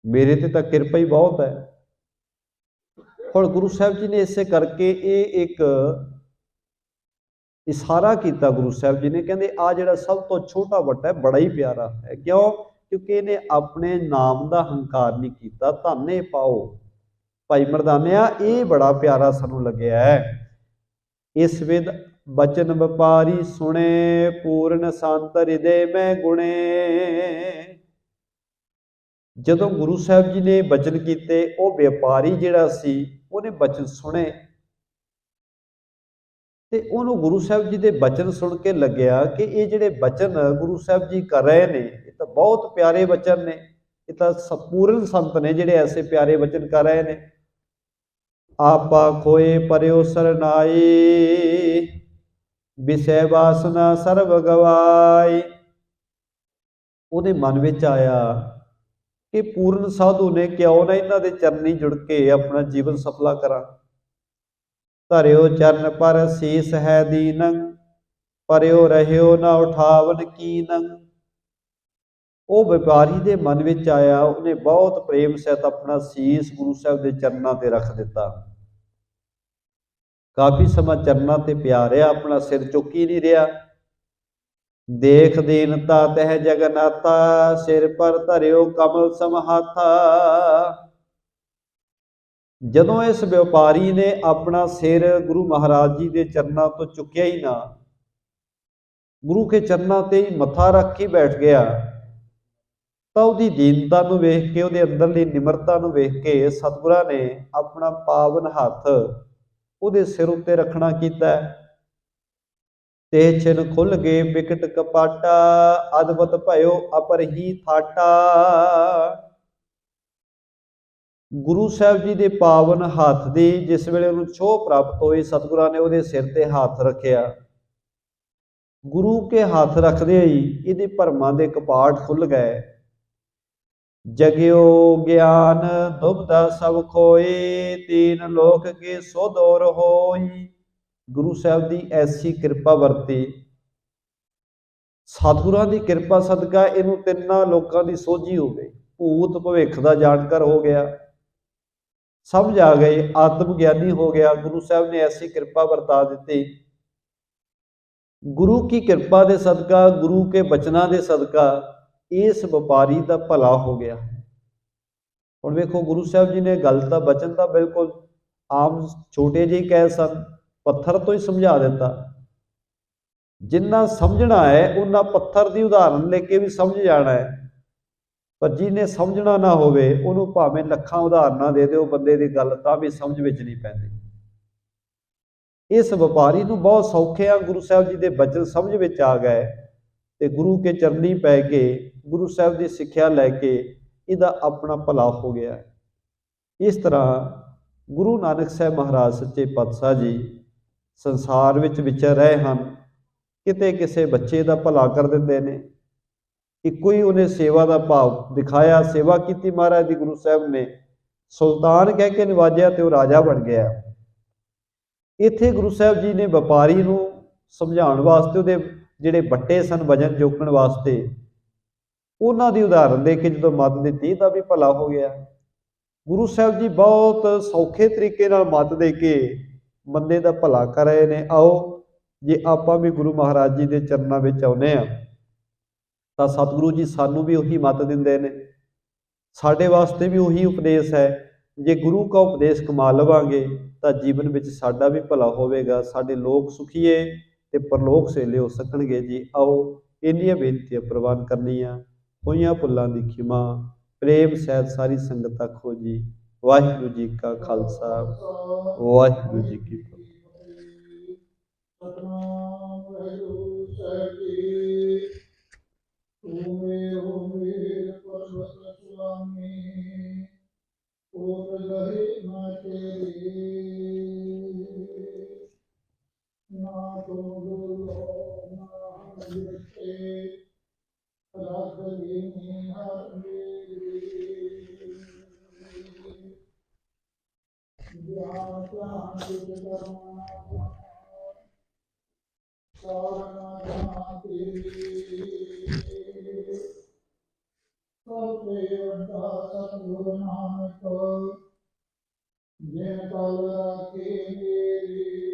ਮੇਰੇ ਤੇ ਤਾਂ ਕਿਰਪਾ ਹੀ ਬਹੁਤ ਹੈ। ਹੁਣ ਗੁਰੂ ਸਾਹਿਬ ਜੀ ਨੇ ਇਸੇ ਕਰਕੇ ਇਹ ਇੱਕ ਇਸ਼ਾਰਾ ਕੀਤਾ, ਗੁਰੂ ਸਾਹਿਬ ਜੀ ਨੇ ਕਹਿੰਦੇ ਆ ਜਿਹੜਾ ਸਭ ਤੋਂ ਛੋਟਾ ਵੱਡਾ ਹੈ, ਬੜਾ ਹੀ ਪਿਆਰਾ ਹੈ। ਕਿਉਂ? ਕਿਉਂਕਿ ਇਹਨੇ ਆਪਣੇ ਨਾਮ ਦਾ ਹੰਕਾਰ ਨਹੀਂ ਕੀਤਾ। ਧੰਨੇ ਪਾਓ ਭਾਈ ਮਰਦਾਨਿਆ, ਇਹ ਬੜਾ ਪਿਆਰਾ ਸਾਨੂੰ ਲੱਗਿਆ ਹੈ। ਇਸ ਵਿਦ ਬਚਨ ਵਪਾਰੀ ਸੁਣੇ, ਪੂਰਨ ਸੰਤ ਹਿਰਦੇ ਮੈਂ ਗੁਣੇ। ਜਦੋਂ ਗੁਰੂ ਸਾਹਿਬ ਜੀ ਨੇ ਬਚਨ ਕੀਤੇ, ਉਹ ਵਪਾਰੀ ਜਿਹੜਾ ਸੀ ਉਹਨੇ ਬਚਨ ਸੁਣੇ, ਤੇ ਉਹਨੂੰ ਗੁਰੂ ਸਾਹਿਬ ਜੀ ਦੇ ਬਚਨ ਸੁਣ ਕੇ ਲੱਗਿਆ ਕਿ ਇਹ ਜਿਹੜੇ ਬਚਨ ਗੁਰੂ ਸਾਹਿਬ ਜੀ ਕਰ ਰਹੇ ਨੇ, ਇਹ ਤਾਂ ਬਹੁਤ ਪਿਆਰੇ ਬਚਨ ਨੇ, ਇਹ ਤਾਂ ਸੰਪੂਰਨ ਸੰਤ ਨੇ ਜਿਹੜੇ ਐਸੇ ਪਿਆਰੇ ਬਚਨ ਕਰ ਰਹੇ ਨੇ। ਆਪਾ ਖੋਏ ਪਰਿਓ ਸਰਨਾਈ, ਵਿਸ਼ੇ ਵਾਸਨਾ ਸਰਬ ਗਵਾਈ। ਉਹਦੇ ਮਨ ਵਿੱਚ ਆਇਆ ਕਿ ਪੂਰਨ ਸਾਧੂ ਨੇ, ਕਿਉਂ ਨਾ ਇਹਨਾਂ ਦੇ ਚਰਨੀ ਜੁੜ ਕੇ ਆਪਣਾ ਜੀਵਨ ਸਫਲਾ ਕਰਾਂ। ਧਰਿਓ ਚਰਨ ਪਰ ਸੀਸ ਹੈ ਦੀਨੰ, ਪਰਿਓ ਰਹਿਓ ਨਾ ਉਠਾਵਨ ਕੀਨੰ। ਉਹ ਵਪਾਰੀ ਦੇ ਮਨ ਵਿੱਚ ਆਇਆ, ਉਹਨੇ ਬਹੁਤ ਪ੍ਰੇਮ ਸਹਿਤ ਆਪਣਾ ਸੀਸ ਗੁਰੂ ਸਾਹਿਬ ਦੇ ਚਰਨਾਂ ਤੇ ਰੱਖ ਦਿੱਤਾ। ਕਾਫੀ ਸਮਾਂ ਚਰਨਾਂ ਤੇ ਪਿਆ ਰਿਹਾ, ਆਪਣਾ ਸਿਰ ਚੁੱਕ ਹੀ ਨਹੀਂ ਰਿਹਾ। ਦੇਖ ਦੀਨਤਾ ਤਹਿ ਜਗਨਾਥਾ, ਸਿਰ ਪਰ ਧਰਿਓ ਕਮਲ ਸਮਹਾਥਾ। ਜਦੋਂ ਇਸ ਵਪਾਰੀ ਨੇ ਆਪਣਾ ਸਿਰ ਗੁਰੂ ਮਹਾਰਾਜ ਜੀ ਦੇ ਚਰਨਾਂ ਤੋਂ ਚੁੱਕਿਆ ਹੀ ਨਾ, ਗੁਰੂ ਕੇ ਚਰਨਾਂ ਤੇ ਹੀ ਮੱਥਾ ਰੱਖ ਕੇ ਬੈਠ ਗਿਆ, ਤਾਂ ਉਹਦੀ ਦੀਨਤਾ ਨੂੰ ਵੇਖ ਕੇ, ਉਹਦੇ ਅੰਦਰਲੀ ਨਿਮਰਤਾ ਨੂੰ ਵੇਖ ਕੇ ਸਤਿਗੁਰਾਂ ਨੇ ਆਪਣਾ ਪਾਵਨ ਹੱਥ ਉਹਦੇ ਸਿਰ ਉੱਤੇ ਰੱਖਣਾ ਕੀਤਾ। ਤੇ ਛਿਨ ਖੁੱਲ ਗਏ ਬਿਕਟ ਕਪਾਟਾ, ਅਦਭੁਤ ਭਇਓ ਅਪਰ ਹੀ ਥਾਟਾ। ਗੁਰੂ ਸਾਹਿਬ ਜੀ ਦੇ ਪਾਵਨ ਹੱਥ ਦੀ ਜਿਸ ਵੇਲੇ ਉਹਨੂੰ ਛੋਹ ਪ੍ਰਾਪਤ ਹੋਈ, ਸਤਿਗੁਰਾਂ ਨੇ ਉਹਦੇ ਸਿਰ ਤੇ ਹੱਥ ਰੱਖਿਆ। ਗੁਰੂ ਕੇ ਹੱਥ ਰੱਖਦੇ ਹੀ ਇਹਦੇ ਭਰਮਾਂ ਦੇ ਕਪਾਟ ਖੁੱਲ ਗਏ। ਜਗਿਓ ਗਿਆਨ ਦੁਬਦਾ ਸਭ ਖੋਏ, ਤੀਨ ਲੋਕ ਕੇ ਸੋ ਦੌਰ ਹੋਈ। ਗੁਰੂ ਸਾਹਿਬ ਦੀ ਐਸੀ ਕਿਰਪਾ ਵਰਤੀ, ਸਤਿਗੁਰਾਂ ਦੀ ਕਿਰਪਾ ਸਦਕਾ ਇਹਨੂੰ ਤਿੰਨਾਂ ਲੋਕਾਂ ਦੀ ਸੋਝੀ ਹੋ ਗਈ। ਭੂਤ ਭਵਿੱਖ ਦਾ ਜਾਣਕਾਰ ਹੋ ਗਿਆ, ਸਮਝ ਆ ਗਈ, ਆਤਮ ਗਿਆਨੀ ਹੋ ਗਿਆ। ਗੁਰੂ ਸਾਹਿਬ ਨੇ ਐਸੀ ਕਿਰਪਾ ਵਰਤਾ ਦਿੱਤੀ। ਗੁਰੂ ਕੀ ਕਿਰਪਾ ਦੇ ਸਦਕਾ, ਗੁਰੂ ਕੇ ਬਚਨਾਂ ਦੇ ਸਦਕਾ ਇਸ ਵਪਾਰੀ ਦਾ ਭਲਾ ਹੋ ਗਿਆ। ਹੁਣ ਵੇਖੋ ਗੁਰੂ ਸਾਹਿਬ ਜੀ ਨੇ ਗੱਲ ਤਾਂ ਬਚਨ ਤਾਂ ਬਿਲਕੁਲ ਆਮ ਛੋਟੇ ਜਿਹੇ ਕਹਿ ਸਨ, ਪੱਥਰ ਤੋਂ ਹੀ ਸਮਝਾ ਦਿੱਤਾ। ਜਿੰਨਾ ਸਮਝਣਾ ਹੈ ਉਹਨਾਂ ਪੱਥਰ ਦੀ ਉਦਾਹਰਨ ਲੈ ਕੇ ਵੀ ਸਮਝ ਜਾਣਾ ਹੈ, ਪਰ ਜਿਹਨੇ ਸਮਝਣਾ ਨਾ ਹੋਵੇ ਉਹਨੂੰ ਭਾਵੇਂ ਲੱਖਾਂ ਉਦਾਹਰਨਾਂ ਦੇ ਦਿਓ ਬੰਦੇ ਦੀ ਗੱਲ ਤਾਂ ਵੀ ਸਮਝ ਵਿੱਚ ਨਹੀਂ ਪੈਂਦੀ। ਇਸ ਵਪਾਰੀ ਨੂੰ ਬਹੁਤ ਸੌਖੇ ਆ ਗੁਰੂ ਸਾਹਿਬ ਜੀ ਦੇ ਬਚਨ ਸਮਝ ਵਿੱਚ ਆ ਗਏ ਤੇ ਗੁਰੂ ਕੇ ਚਰਨੀ ਪੈ ਕੇ ਗੁਰੂ ਸਾਹਿਬ ਦੀ ਸਿੱਖਿਆ ਲੈ ਕੇ ਇਹਦਾ ਆਪਣਾ ਭਲਾ ਹੋ ਗਿਆ। ਇਸ ਤਰ੍ਹਾਂ ਗੁਰੂ ਨਾਨਕ ਸਾਹਿਬ ਮਹਾਰਾਜ ਸੱਚੇ ਪਾਤਸ਼ਾਹ ਜੀ ਸੰਸਾਰ ਵਿੱਚ ਵਿਚਰ ਰਹੇ ਹਨ, ਕਿਤੇ ਕਿਸੇ ਬੱਚੇ ਦਾ ਭਲਾ ਕਰ ਦਿੰਦੇ ਨੇ, ਇੱਕੋ ਹੀ ਉਹਨੇ ਸੇਵਾ ਦਾ ਭਾਵ ਦਿਖਾਇਆ, ਸੇਵਾ ਕੀਤੀ ਮਹਾਰਾਜ ਦੀ, ਗੁਰੂ ਸਾਹਿਬ ਨੇ ਸੁਲਤਾਨ ਕਹਿ ਕੇ ਨਿਵਾਜਿਆ ਤੇ ਉਹ ਰਾਜਾ ਬਣ ਗਿਆ। ਇੱਥੇ ਗੁਰੂ ਸਾਹਿਬ ਜੀ ਨੇ ਵਪਾਰੀ ਨੂੰ ਸਮਝਾਉਣ ਵਾਸਤੇ, ਉਹਦੇ ਜਿਹੜੇ ਵੱਟੇ ਸਨ ਵਜਨ ਚੁੱਕਣ ਵਾਸਤੇ, ਉਹਨਾਂ ਦੀ ਉਦਾਹਰਨ ਦੇ ਕੇ ਜਦੋਂ ਮੱਤ ਦਿੱਤੀ ਤਾਂ ਵੀ ਭਲਾ ਹੋ ਗਿਆ। ਗੁਰੂ ਸਾਹਿਬ ਜੀ ਬਹੁਤ ਸੌਖੇ ਤਰੀਕੇ ਨਾਲ ਮੱਤ ਦੇ ਕੇ ਬੰਦੇ ਦਾ ਭਲਾ ਕਰ ਰਹੇ ਨੇ। ਆਓ ਜੇ ਆਪਾਂ ਵੀ ਗੁਰੂ ਮਹਾਰਾਜ ਜੀ ਦੇ ਚਰਨਾਂ ਵਿੱਚ ਆਉਂਦੇ ਹਾਂ ਤਾਂ ਸਤਿਗੁਰੂ ਜੀ ਸਾਨੂੰ ਵੀ ਉਹੀ ਮੱਤ ਦਿੰਦੇ ਨੇ, ਸਾਡੇ ਵਾਸਤੇ ਵੀ ਉਹੀ ਉਪਦੇਸ਼ ਹੈ। ਜੇ ਗੁਰੂ ਕਾ ਉਪਦੇਸ਼ ਕਮਾ ਲਵਾਂਗੇ ਤਾਂ ਜੀਵਨ ਵਿੱਚ ਸਾਡਾ ਵੀ ਭਲਾ ਹੋਵੇਗਾ, ਸਾਡੇ ਲੋਕ ਸੁਖੀਏ ਤੇ ਪਰਲੋਕ ਸੇਲੇ ਹੋ ਸਕਣਗੇ ਜੀ। ਆਓ ਇੰਨੀਆਂ ਬੇਨਤੀਆਂ ਪ੍ਰਵਾਨ ਕਰਨੀਆਂ, ਹੋਈਆਂ ਭੁੱਲਾਂ ਦੀ ਖਿਮਾ, ਪ੍ਰੇਮ ਸਹਿਤ ਸਾਰੀ ਸੰਗਤ ਆਖੋ ਜੀ ਵਾਹਿਗੁਰੂ ਜੀ ਕਾ ਖਾਲਸਾ, ਵਾਹਿਗੁਰੂ ਜੀ ਕੀ ਫਤਿਹ। ਸਤਨਾਮ ਵਾਹਿਗੁਰੂ ਸਾਹਿਬ ਜੀ। ਪਰਬਤ ਸੁਆਮੀ ਉਰ ਗਏ ਨਾ ਤੇਰੇ, ਨਾ ਤੋ ਦੁਲੋ ਨਾ ਜਿਤੇ ਰੱਖ ਲੀਨੀ ਹਰ ਮੇਰੀ। ਜਿਆ ਧਿਆਨ ਜਿਤ ਕਰਨਾ ਸਾਰਨਾ ਜਹਾਂ ਤੇਰੀ, ਸਭੇ ਵੱਡਾ ਸਤਿਗੁਰ ਨਾਨਕ ਜਿਨ ਕਲ ਰਾਖੀ ਮੇਰੀ।